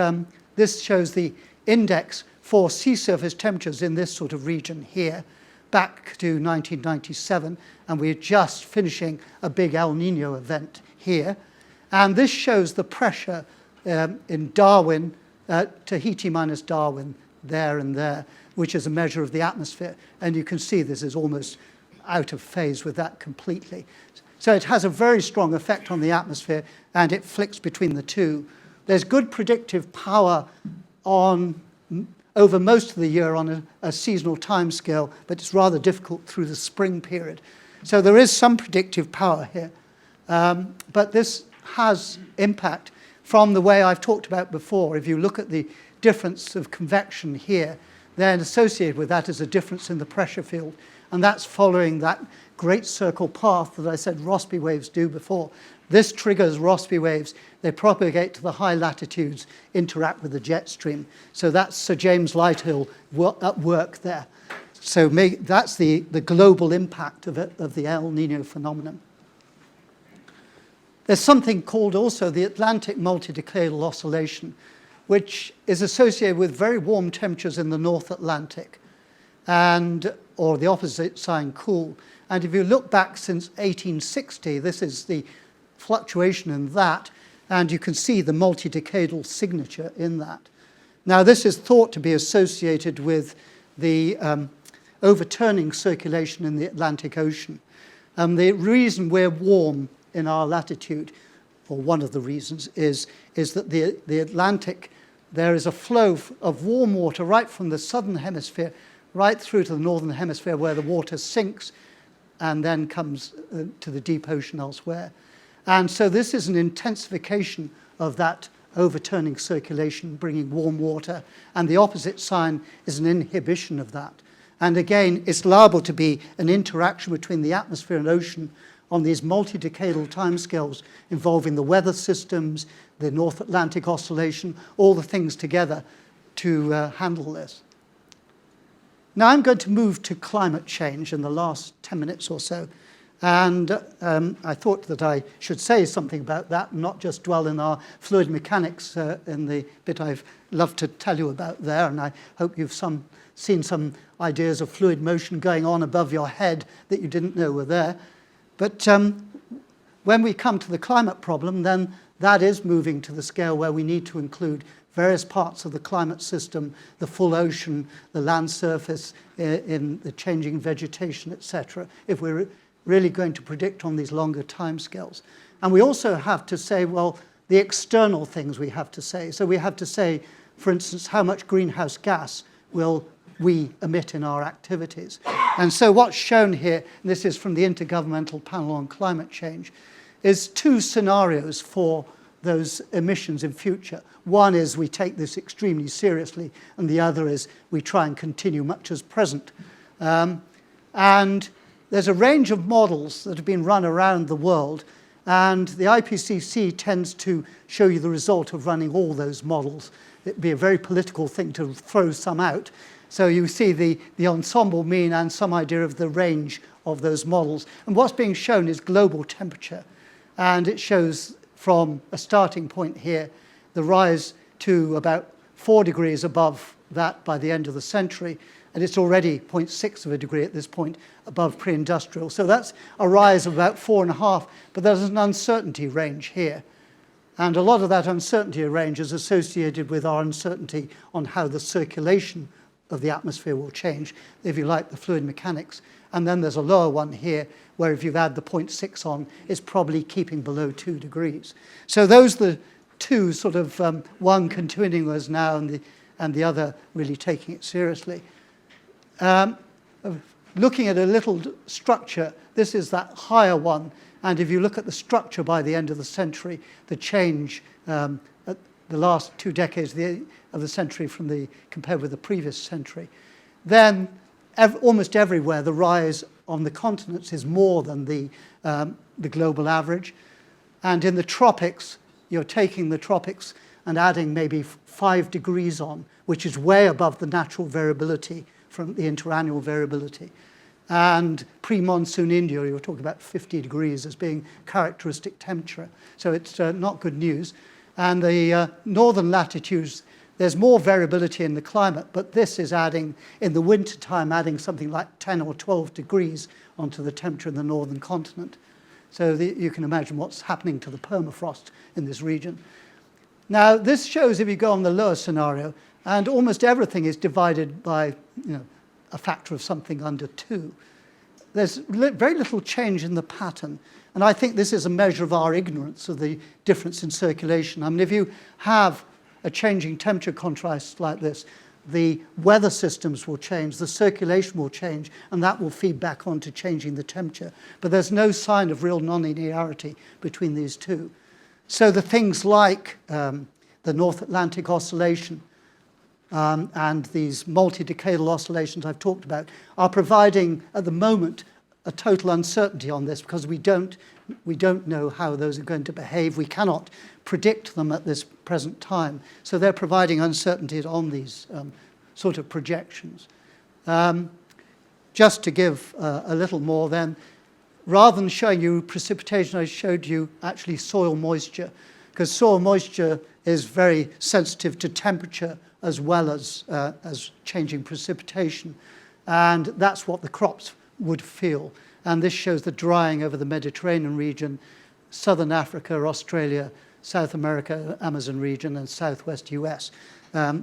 this shows the index for sea surface temperatures in this sort of region here, back to 1997, and we're just finishing a big El Niño event here. And this shows the pressure in Darwin, Tahiti minus Darwin, there and there, which is a measure of the atmosphere. And you can see this is almost out of phase with that completely. So it has a very strong effect on the atmosphere, and it flicks between the two. There's good predictive power over most of the year on a seasonal time scale, but it's rather difficult through the spring period. So there is some predictive power here. But this has impact from the way I've talked about before. If you look at the difference of convection here, then associated with that is a difference in the pressure field. And that's following that great circle path that I said Rossby waves do before. This triggers Rossby waves. They propagate to the high latitudes, interact with the jet stream. So that's Sir James Lighthill at work there. So that's the global impact of the El Niño phenomenon. There's something called also the Atlantic Multidecadal Oscillation, which is associated with very warm temperatures in the North Atlantic, or the opposite sign, cool. And if you look back since 1860, this is the fluctuation in that. and you can see the multidecadal signature in that. Now, this is thought to be associated with the overturning circulation in the Atlantic Ocean. The reason we're warm in our latitude, or one of the reasons, is that the Atlantic, there is a flow of warm water right from the southern hemisphere right through to the northern hemisphere, where the water sinks and then comes to the deep ocean elsewhere. And so this is an intensification of that overturning circulation, bringing warm water, and the opposite sign is an inhibition of that. And again, it's liable to be an interaction between the atmosphere and ocean on these multidecadal timescales involving the weather systems, the North Atlantic Oscillation, all the things together to handle this. Now I'm going to move to climate change in the last 10 minutes or so. And I thought that I should say something about that, and not just dwell in our fluid mechanics in the bit I've loved to tell you about there. And I hope you've seen some ideas of fluid motion going on above your head that you didn't know were there. But when we come to the climate problem, then that is moving to the scale where we need to include various parts of the climate system, the full ocean, the land surface, in the changing vegetation, etc., if we're really going to predict on these longer timescales. And we also have to say, well, the external things we have to say. So we have to say, for instance, how much greenhouse gas will we emit in our activities. And so what's shown here, and this is from the Intergovernmental Panel on Climate Change, is two scenarios for those emissions in future. One is we take this extremely seriously, and the other is we try and continue much as present. And there's a range of models that have been run around the world, and the IPCC tends to show you the result of running all those models. It'd be a very political thing to throw some out. So you see the ensemble mean and some idea of the range of those models. And what's being shown is global temperature. And it shows from a starting point here, the rise to about 4 degrees above that by the end of the century. And it's already 0.6 of a degree at this point above pre-industrial. So that's a rise of about 4.5, but there's an uncertainty range here. And a lot of that uncertainty range is associated with our uncertainty on how the circulation of the atmosphere will change, if you like, the fluid mechanics. And then there's a lower one here, where if you add the 0.6 on, it's probably keeping below 2 degrees. So those are the two sort of, one continuing us now and the other really taking it seriously. Looking at a little structure, this is that higher one. And if you look at the structure by the end of the century, the change at the last 2 decades of the century compared with the previous century, then almost everywhere the rise on the continents is more than the global average. And in the tropics, you're taking the tropics and adding maybe 5 degrees on, which is way above the natural variability from the interannual variability. And pre-monsoon India, you're talking about 50 degrees as being characteristic temperature. So it's not good news. And the northern latitudes, there's more variability in the climate, but this is adding, in the wintertime, adding something like 10 or 12 degrees onto the temperature in the northern continent. So you can imagine what's happening to the permafrost in this region. Now, this shows, if you go on the lower scenario, and almost everything is divided by a factor of something under 2. There's very little change in the pattern. And I think this is a measure of our ignorance of the difference in circulation. I mean, if you have a changing temperature contrast like this, the weather systems will change, the circulation will change, and that will feed back onto changing the temperature. But there's no sign of real nonlinearity between these two. So the things like the North Atlantic Oscillation and these multidecadal oscillations I've talked about are providing, at the moment, a total uncertainty on this, because we don't know how those are going to behave. We cannot predict them at this present time. So they're providing uncertainty on these sort of projections. Just to give a little more then, rather than showing you precipitation, I showed you actually soil moisture, because soil moisture is very sensitive to temperature as well as changing precipitation. And that's what the crops would feel. And this shows the drying over the Mediterranean region, southern Africa, Australia, South America, Amazon region, and southwest US,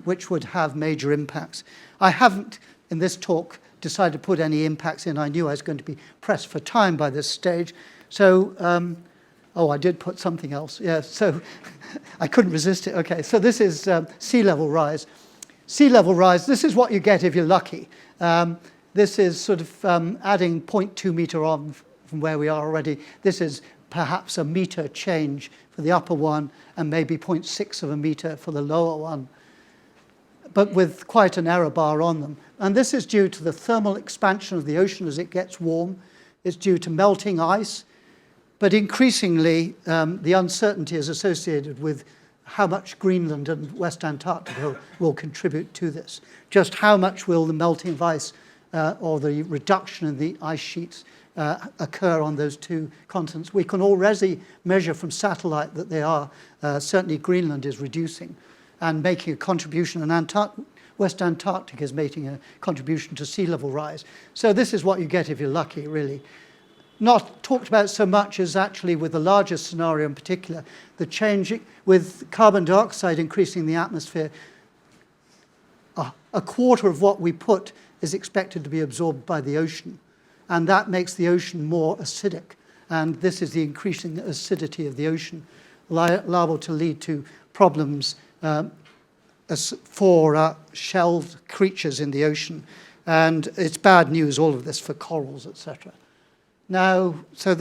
which would have major impacts. I haven't, in this talk, decided to put any impacts in. I knew I was going to be pressed for time by this stage. So, oh, I did put something else. Yeah, so I couldn't resist it. Okay, so this is sea level rise. Sea level rise, this is what you get if you're lucky. This is sort of adding 0.2 meter on from where we are already. This is perhaps a meter change for the upper one and maybe 0.6 of a meter for the lower one, but with quite an error bar on them. And this is due to the thermal expansion of the ocean as it gets warm. It's due to melting ice, but increasingly the uncertainty is associated with how much Greenland and West Antarctica will contribute to this. Just how much will the melting of ice or the reduction in the ice sheets occur on those two continents. We can already measure from satellite that they are, certainly Greenland is reducing and making a contribution, and West Antarctica is making a contribution to sea level rise. So this is what you get if you're lucky, really. Not talked about so much as actually with the largest scenario in particular, the change with carbon dioxide increasing in the atmosphere. A quarter of what we put is expected to be absorbed by the ocean, and that makes the ocean more acidic. And this is the increasing acidity of the ocean, liable to lead to problems for shelled creatures in the ocean. And it's bad news, all of this, for corals, etc. Now, so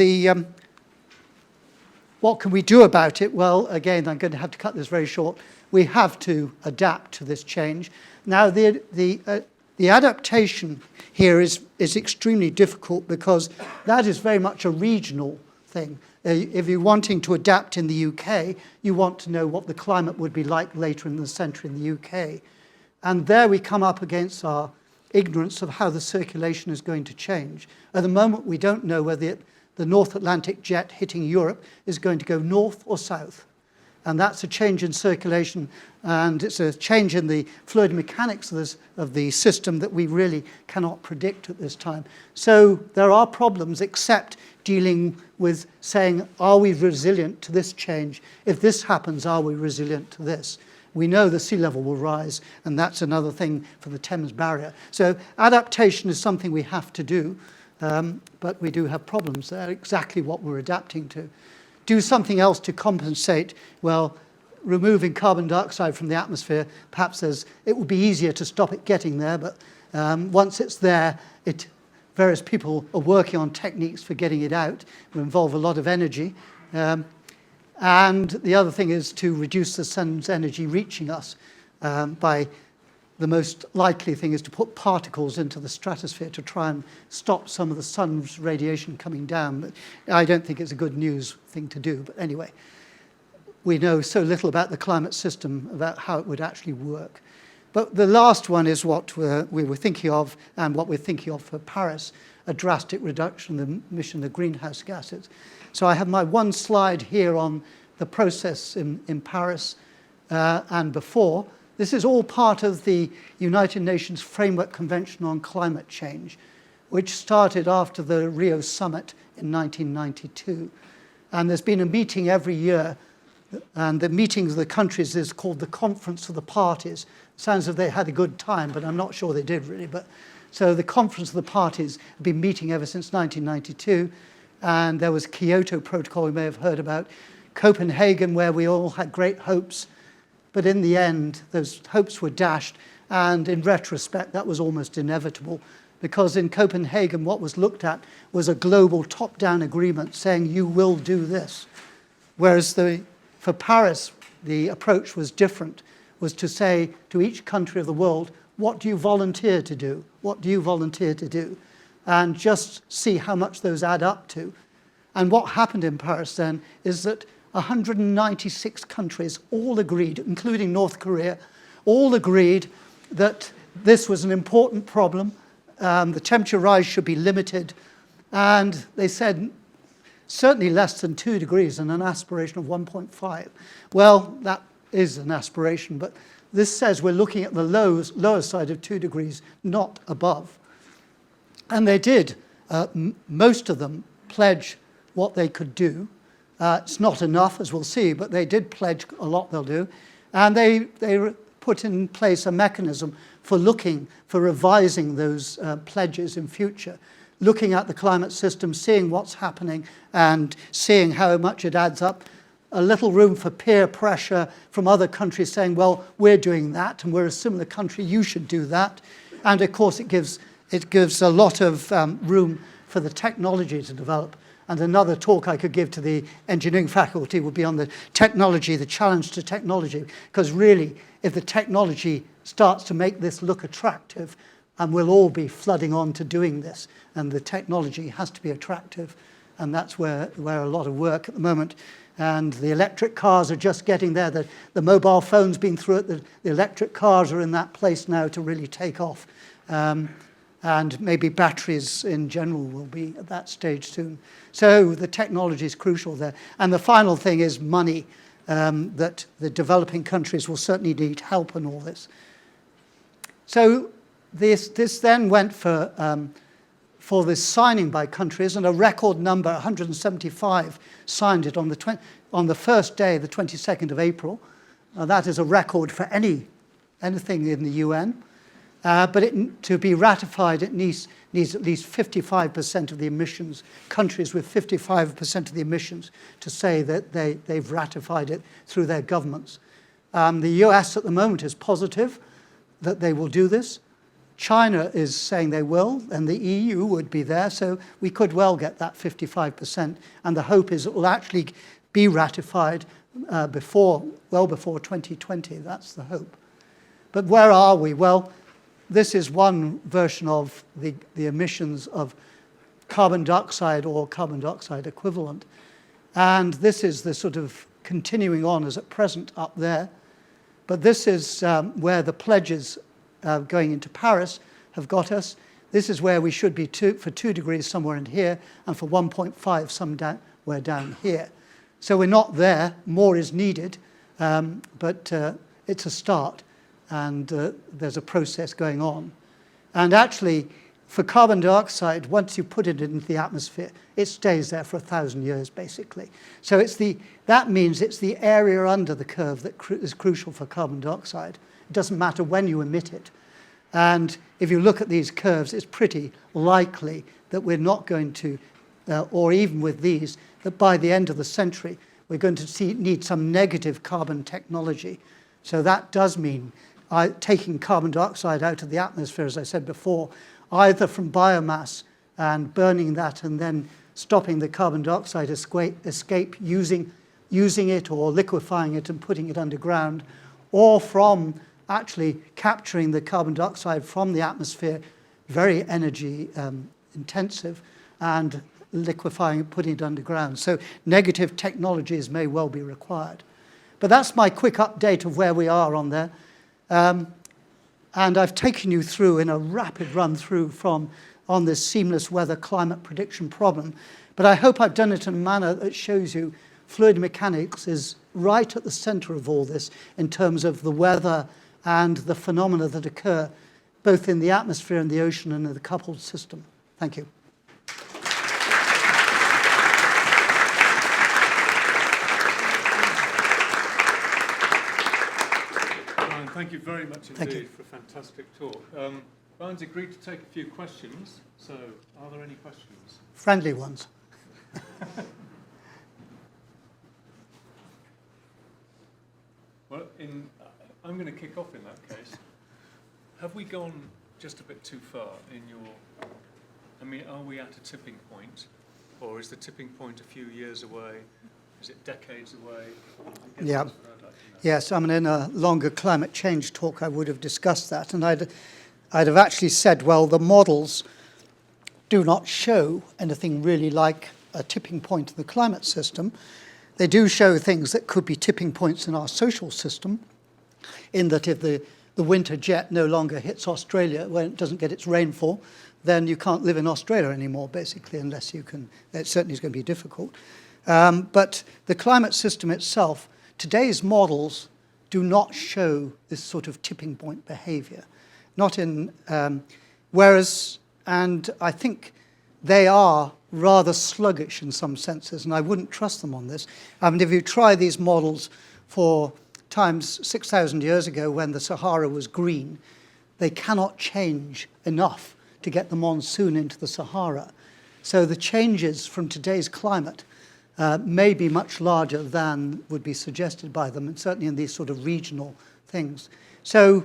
what can we do about it? Well, again, I'm going to have to cut this very short. We have to adapt to this change. Now, the adaptation here is extremely difficult because that is very much a regional thing. If you're wanting to adapt in the UK, you want to know what the climate would be like later in the century in the UK. And there we come up against our ignorance of how the circulation is going to change. At the moment, we don't know whether the North Atlantic jet hitting Europe is going to go north or south. And that's a change in circulation, and it's a change in the fluid mechanics of the system that we really cannot predict at this time. So there are problems, except dealing with saying, are we resilient to this change? If this happens, are we resilient to this? We know the sea level will rise, and that's another thing for the Thames Barrier. So adaptation is something we have to do, but we do have problems there, exactly what we're adapting to. Do something else to compensate. Well, removing carbon dioxide from the atmosphere, perhaps it would be easier to stop it getting there, but once it's there, various people are working on techniques for getting it out. It will involve a lot of energy. And the other thing is to reduce the sun's energy reaching us by the most likely thing is to put particles into the stratosphere to try and stop some of the sun's radiation coming down. But I don't think it's a good news thing to do. But anyway, we know so little about the climate system, about how it would actually work. But the last one is what we were thinking of, and what we're thinking of for Paris, a drastic reduction in the emission of greenhouse gases. So I have my one slide here on the process in Paris and before. This is all part of the United Nations Framework Convention on Climate Change, which started after the Rio Summit in 1992. And there's been a meeting every year, and the meetings of the countries is called the Conference of the Parties. Sounds as if they had a good time, but I'm not sure they did really. But so the Conference of the Parties have been meeting ever since 1992, and there was Kyoto Protocol we may have heard about, Copenhagen, where we all had great hopes. But in the end, those hopes were dashed, and in retrospect, that was almost inevitable, because in Copenhagen, what was looked at was a global top-down agreement saying, you will do this. Whereas for Paris, the approach was different, was to say to each country of the world, what do you volunteer to do? What do you volunteer to do? And just see how much those add up to. And what happened in Paris then is that 196 countries all agreed, including North Korea, all agreed that this was an important problem. The temperature rise should be limited. And they said certainly less than 2 degrees and an aspiration of 1.5. Well, that is an aspiration, but this says we're looking at the lower side of 2 degrees, not above. And they did. Most of them pledge what they could do. It's not enough, as we'll see, but they did pledge a lot they'll do. And they put in place a mechanism for revising those pledges in future, looking at the climate system, seeing what's happening, and seeing how much it adds up. A little room for peer pressure from other countries saying, well, we're doing that, and we're a similar country, you should do that. And of course, it gives a lot of room for the technology to develop. And another talk I could give to the engineering faculty would be on the technology, the challenge to technology. Because really, if the technology starts to make this look attractive, and we'll all be flooding on to doing this, and the technology has to be attractive, and that's where a lot of work at the moment. And the electric cars are just getting there. The mobile phone's been through it. The electric cars are in that place now to really take off. And maybe batteries in general will be at that stage soon. So the technology is crucial there. And the final thing is money, that the developing countries will certainly need help in all this. So this then went for this signing by countries, and a record number, 175, signed it on the first day, the 22nd of April. That is a record for anything in the UN. But to be ratified, it needs at least 55% of the emissions, countries with 55% of the emissions, to say that they've ratified it through their governments. The US at the moment is positive that they will do this. China is saying they will, and the EU would be there, so we could well get that 55%. And the hope is it will actually be ratified well before 2020. That's the hope. But where are we? Well, this is one version of the emissions of carbon dioxide or carbon dioxide equivalent. And this is the sort of continuing on as at present up there. But this is where the pledges going into Paris have got us. This is where we should be for 2 degrees somewhere in here, and for 1.5 somewhere down here. So we're not there. More is needed, but it's a start. And there's a process going on. And actually, for carbon dioxide, once you put it into the atmosphere, it stays there for 1,000 years, basically. So that means it's the area under the curve that is crucial for carbon dioxide. It doesn't matter when you emit it. And if you look at these curves, it's pretty likely that we're not going to, or even with these, that by the end of the century, we're going to need some negative carbon technology. So that does mean taking carbon dioxide out of the atmosphere, as I said before, either from biomass and burning that and then stopping the carbon dioxide escape using it or liquefying it and putting it underground, or from actually capturing the carbon dioxide from the atmosphere, very energy intensive, and liquefying it, putting it underground. So negative technologies may well be required. But that's my quick update of where we are on there. And I've taken you through in a rapid run through on this seamless weather climate prediction problem. But I hope I've done it in a manner that shows you fluid mechanics is right at the center of all this in terms of the weather and the phenomena that occur both in the atmosphere and the ocean and in the coupled system. Thank you. Brian, thank you very much indeed for a fantastic talk. Brian's agreed to take a few questions, so are there any questions? Friendly ones. Well, I'm going to kick off in that case. Have we gone just a bit too far in your... I mean, are we at a tipping point? Or is the tipping point a few years away? Is it decades away? Yeah. Yes, I mean, in a longer climate change talk, I would have discussed that. And I'd have actually said, well, the models do not show anything really like a tipping point in the climate system. They do show things that could be tipping points in our social system, in that if the winter jet no longer hits Australia when it doesn't get its rainfall, then you can't live in Australia anymore, basically, unless you can. It certainly is going to be difficult. But the climate system itself, today's models do not show this sort of tipping point behavior. Not in, whereas, and I think they are rather sluggish in some senses, and I wouldn't trust them on this. I mean, if you try these models for times 6,000 years ago when the Sahara was green, they cannot change enough to get the monsoon into the Sahara. So the changes from today's climate may be much larger than would be suggested by them, and certainly in these sort of regional things. So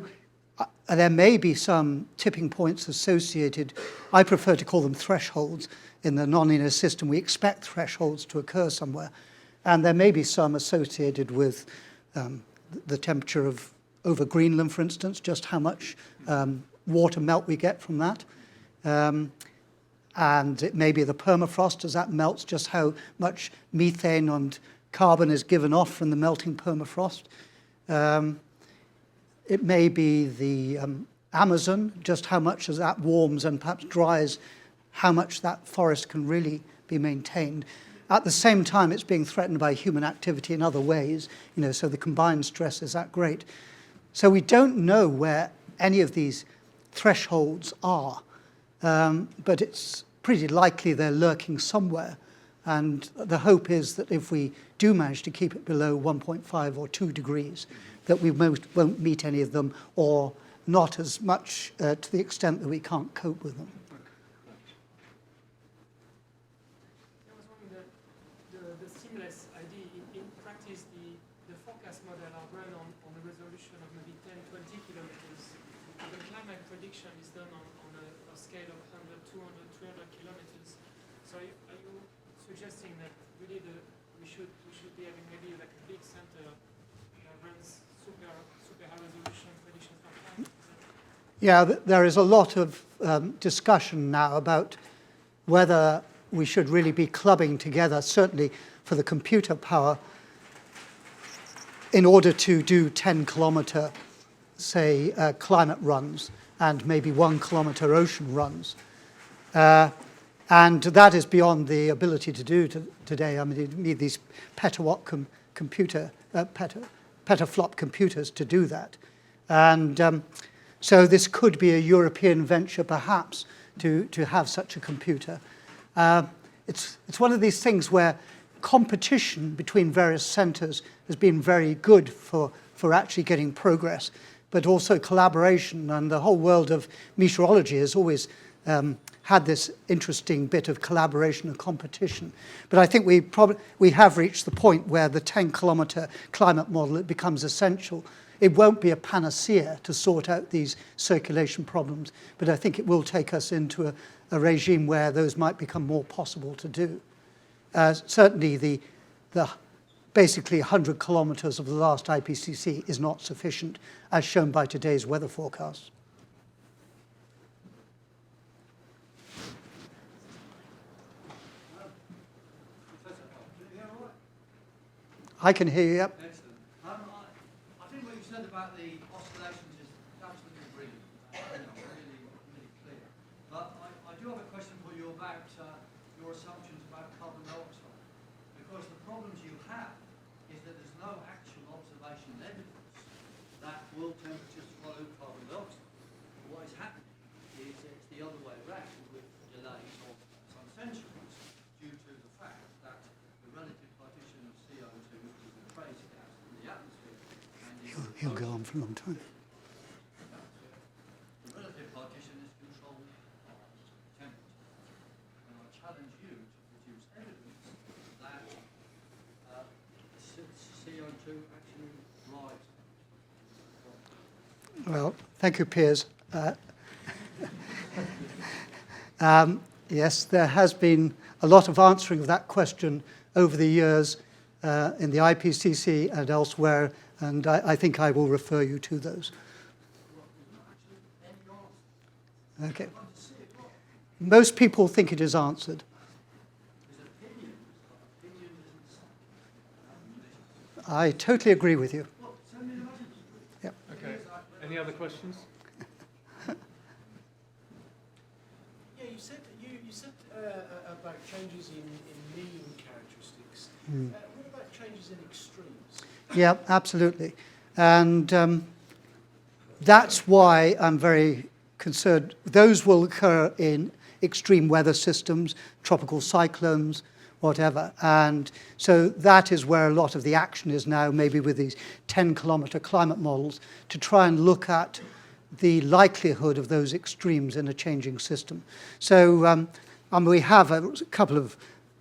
there may be some tipping points associated. I prefer to call them thresholds. In the nonlinear system, we expect thresholds to occur somewhere. And there may be some associated with the temperature of over Greenland, for instance, just how much water melt we get from that. And it may be the permafrost, as that melts, just how much methane and carbon is given off from the melting permafrost. It may be the Amazon, just how much as that warms and perhaps dries, how much that forest can really be maintained. At the same time, it's being threatened by human activity in other ways, so the combined stress is that great. So we don't know where any of these thresholds are, but it's pretty likely they're lurking somewhere. And the hope is that if we do manage to keep it below 1.5 or 2 degrees, that we won't meet any of them, or not as much to the extent that we can't cope with them. I was wondering the seamless ID, in practice, the forecast model are run on a resolution of maybe 10, 20 kilometers. The climate prediction is done on a scale of 100, 200, 300 kilometers. So are you suggesting that really we should be having maybe like a big center that runs super high resolution prediction for climate? Yeah, there is a lot of discussion now about whether we should really be clubbing together, certainly for the computer power, in order to do 10-kilometer, say, climate runs and maybe 1-kilometer ocean runs. And that is beyond the ability to do today. I mean, you need these petawatt petaflop computers to do that. And so this could be a European venture, perhaps, to have such a computer. It's one of these things where competition between various centres has been very good for actually getting progress, but also collaboration, and the whole world of meteorology has always had this interesting bit of collaboration and competition. But I think we have reached the point where the 10-kilometre climate model, it becomes essential. It won't be a panacea to sort out these circulation problems, but I think it will take us into a regime where those might become more possible to do. Certainly the basically 100 kilometres of the last IPCC is not sufficient, as shown by today's weather forecasts. I can hear you, yep. Excellent. I think what you said about the oscillations is absolutely brilliant, really clear. But I do have a question for you about your assumptions about carbon dioxide. Because the problems you have is that there's no actual observation evidence that world temperatures follow carbon dioxide. What is happening is it's the other way around with delays of some centuries due to the fact that the relative partition of CO2, which is the trace gas in the atmosphere, and He'll go on for a long time. the relative partition is controlled by temperature. And I challenge you to produce evidence that CO2 actually rises. Well, thank you, Piers. Yes, there has been a lot of answering of that question over the years in the IPCC and elsewhere, and I think I will refer you to those. Okay. Most people think it is answered. I totally agree with you. Yep. Okay. Any other questions? Yeah, you said about changes in mean characteristics. What about changes in extremes? Yeah, absolutely. And that's why I'm very concerned. Those will occur in extreme weather systems, tropical cyclones, whatever. And so that is where a lot of the action is now, maybe with these 10-kilometre climate models, to try and look at the likelihood of those extremes in a changing system. So we have a couple of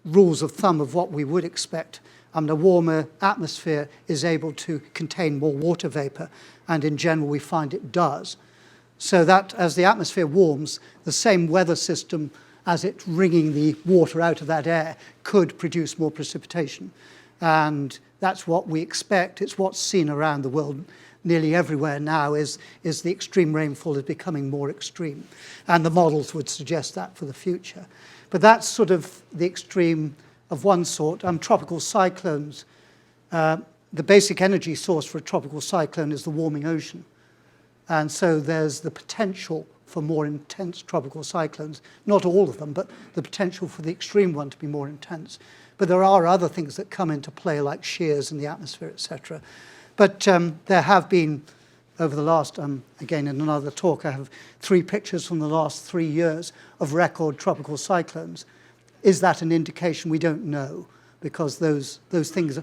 rules of thumb of what we would expect. A warmer atmosphere is able to contain more water vapor, and in general we find it does. So that as the atmosphere warms, the same weather system as it wringing the water out of that air could produce more precipitation. And that's what we expect. It's what's seen around the world nearly everywhere now is the extreme rainfall is becoming more extreme. And the models would suggest that for the future. But that's sort of the extreme of one sort. Tropical cyclones, the basic energy source for a tropical cyclone is the warming ocean. And so there's the potential for more intense tropical cyclones. Not all of them, but the potential for the extreme one to be more intense. But there are other things that come into play, like shears in the atmosphere, etc. But there have been, over the last, again in another talk, I have 3 pictures from the last 3 years of record tropical cyclones. Is that an indication? We don't know, because those things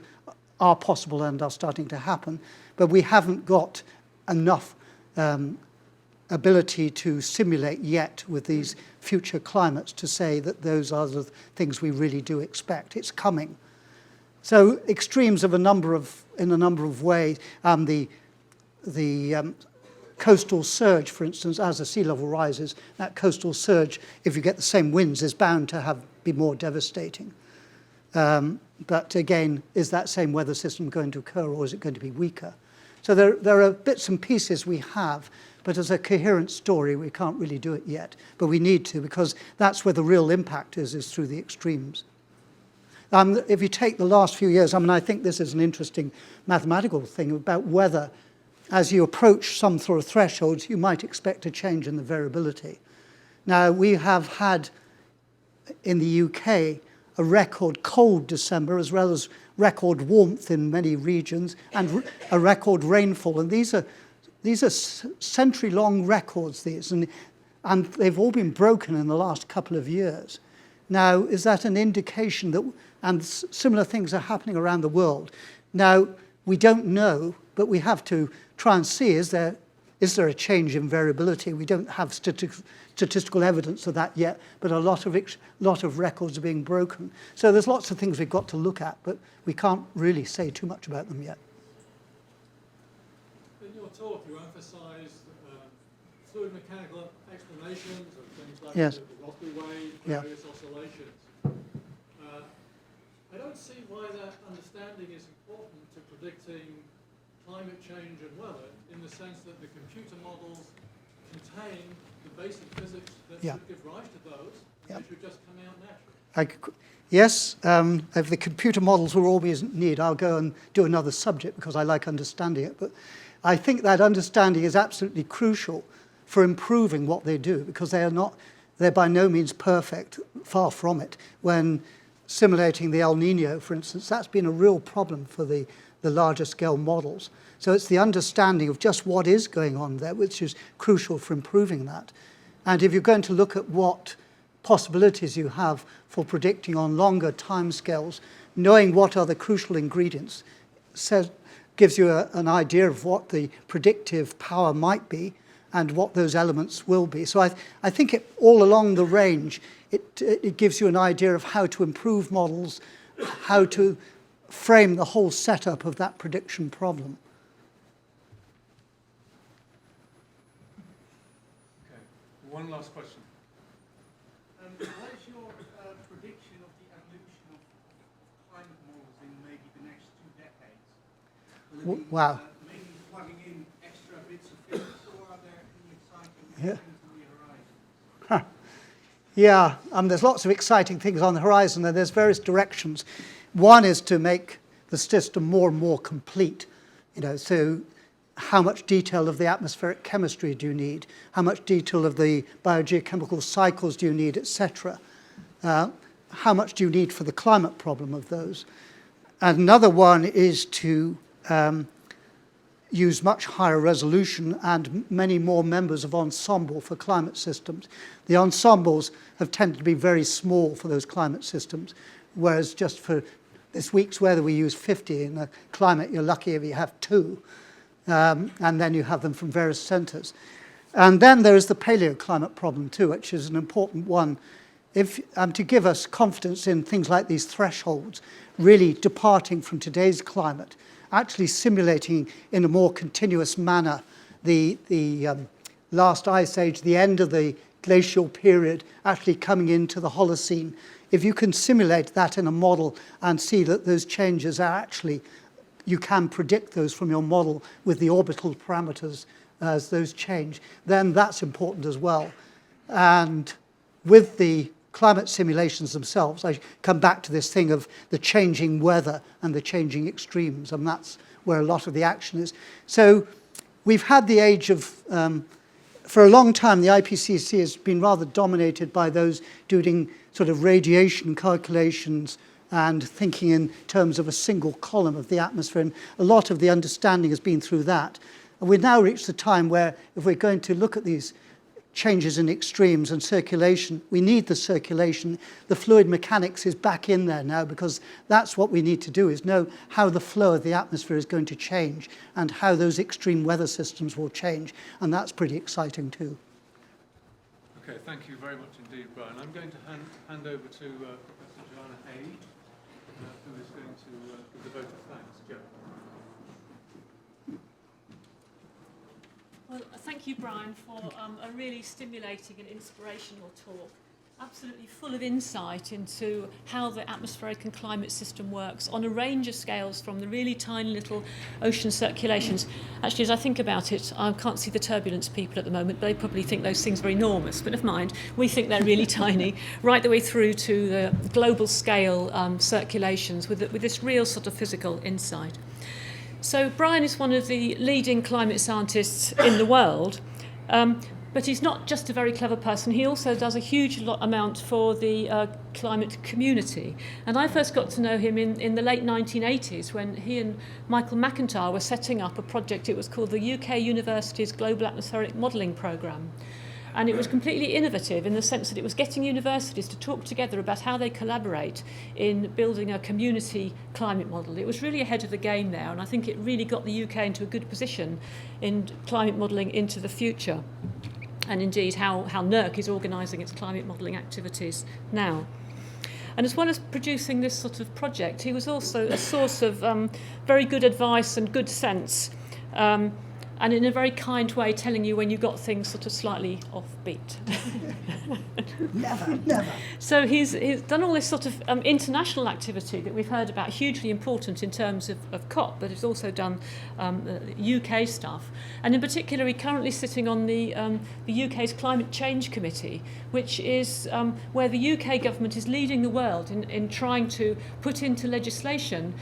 are possible and are starting to happen. But we haven't got enough ability to simulate yet with these future climates to say that those are the things we really do expect. It's coming. So extremes of in a number of ways. The coastal surge, for instance, as the sea level rises, that coastal surge, if you get the same winds, is bound to be more devastating. But again, is that same weather system going to occur, or is it going to be weaker? So there are bits and pieces we have, but as a coherent story, we can't really do it yet. But we need to, because that's where the real impact is through the extremes. If you take the last few years, I think this is an interesting mathematical thing about whether, as you approach some sort of thresholds, you might expect a change in the variability. Now, we have had, in the UK, a record cold December, as well as record warmth in many regions, and a record rainfall. And these are century-long records, and they've all been broken in the last couple of years. Now, is that an indication that, and similar things are happening around the world? Now, we don't know, but we have to try and see, is there a change in variability? We don't have statistical evidence of that yet, but a lot of records are being broken. So there's lots of things we've got to look at, but we can't really say too much about them yet. In your talk, you emphasised fluid mechanical explanations of things like Yes. the Rossby wave, Yeah. various oscillations. I don't see why that understanding is important to predicting climate change and weather, in the sense that the computer models contain the basic physics that should give rise to those, and they should just come out naturally. Yes, if the computer models were all we need, I'll go and do another subject because I like understanding it. But I think that understanding is absolutely crucial for improving what they do, because they're by no means perfect, far from it. When simulating the El Niño, for instance, that's been a real problem for the larger scale models. So it's the understanding of just what is going on there, which is crucial for improving that. And if you're going to look at what possibilities you have for predicting on longer timescales, knowing what are the crucial ingredients gives you an idea of what the predictive power might be and what those elements will be. So I think all along the range, it gives you an idea of how to improve models, how to frame the whole setup of that prediction problem. Okay, one last question. What is your prediction of the evolution of climate models in maybe the next 2 decades? Will it be, Wow. maybe plugging in extra bits of physics, or are there any exciting things on the horizon? Yeah, there's lots of exciting things on the horizon, and there's various directions. One is to make the system more and more complete. So how much detail of the atmospheric chemistry do you need? How much detail of the biogeochemical cycles do you need, etc.? How much do you need for the climate problem of those? And another one is to use much higher resolution and many more members of Ensemble for climate systems. The ensembles have tended to be very small for those climate systems, whereas just for this week's weather we use 50. In a climate you're lucky if you have 2, and then you have them from various centres. And then there is the paleoclimate problem too, which is an important one. If to give us confidence in things like these thresholds, really departing from today's climate, actually simulating in a more continuous manner the last ice age, the end of the glacial period, actually coming into the Holocene. If you can simulate that in a model and see that those changes are actually, you can predict those from your model with the orbital parameters as those change, then that's important as well. And with the climate simulations themselves, I come back to this thing of the changing weather and the changing extremes, and that's where a lot of the action is. So we've had the age of, for a long time, the IPCC has been rather dominated by those doing sort of radiation calculations and thinking in terms of a single column of the atmosphere, and a lot of the understanding has been through that. And we've now reached the time where if we're going to look at these changes in extremes and circulation, we need the circulation. The fluid mechanics is back in there now, because that's what we need to do, is know how the flow of the atmosphere is going to change and how those extreme weather systems will change. And that's pretty exciting too. Okay, thank you very much indeed, Brian. I'm going to hand over to Professor Joanna Hay, who is going to give the vote of thanks. Jo. Well, thank you, Brian, for a really stimulating and inspirational talk. Absolutely full of insight into how the atmospheric and climate system works on a range of scales, from the really tiny little ocean circulations. Actually, as I think about it, I can't see the turbulence people at the moment, but they probably think those things are enormous. But never mind, we think they're really tiny, right the way through to the global scale circulations with this real sort of physical insight. So Brian is one of the leading climate scientists in the world, but he's not just a very clever person. He also does a huge amount for the climate community. And I first got to know him in the late 1980s when he and Michael McIntyre were setting up a project. It was called the UK University's Global Atmospheric Modelling Programme. And it was completely innovative in the sense that it was getting universities to talk together about how they collaborate in building a community climate model. It was really ahead of the game there, and I think it really got the UK into a good position in climate modelling into the future. And indeed how NERC is organising its climate modelling activities now. And as well as producing this sort of project, he was also a source of very good advice and good sense, and in a very kind way telling you when you got things sort of slightly offbeat. Never. So he's done all this sort of international activity that we've heard about, hugely important in terms of COP, but he's also done UK stuff. And in particular, he's currently sitting on the UK's Climate Change Committee, which is where the UK government is leading the world in trying to put into legislation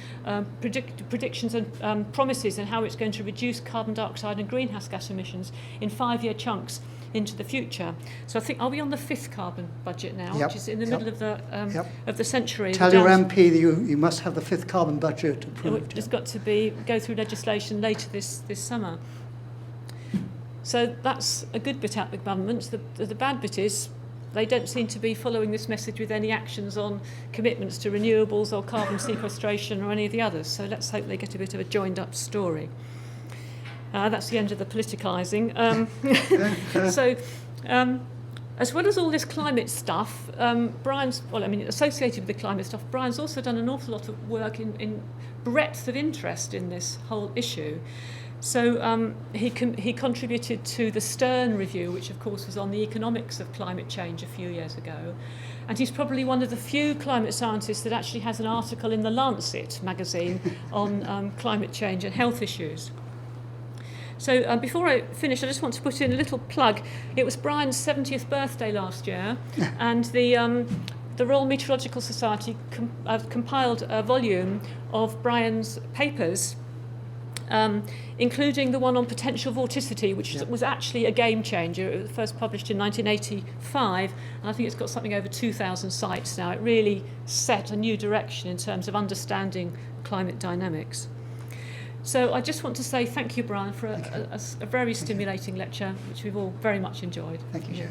predictions and promises and how it's going to reduce carbon dioxide and greenhouse gas emissions in 5-year chunks into the future. So I think, are we on the 5th carbon budget now, which is in the middle of the century? Tell your MP that you must have the 5th carbon budget approved. It's got to go through legislation later this summer. So that's a good bit out the government. The bad bit is they don't seem to be following this message with any actions on commitments to renewables or carbon sequestration or any of the others. So let's hope they get a bit of a joined-up story. That's the end of the politicising. As well as all this climate stuff, associated with the climate stuff, Brian's also done an awful lot of work in breadth of interest in this whole issue. So he contributed to the Stern Review, which of course was on the economics of climate change a few years ago. And he's probably one of the few climate scientists that actually has an article in the Lancet magazine on climate change and health issues. So before I finish, I just want to put in a little plug. It was Brian's 70th birthday last year, and the Royal Meteorological Society compiled a volume of Brian's papers, including the one on potential vorticity, which was actually a game changer. It was first published in 1985, and I think it's got something over 2,000 cites now. It really set a new direction in terms of understanding climate dynamics. So I just want to say thank you, Brian, for a very stimulating lecture, which we've all very much enjoyed. Thank you, Jo.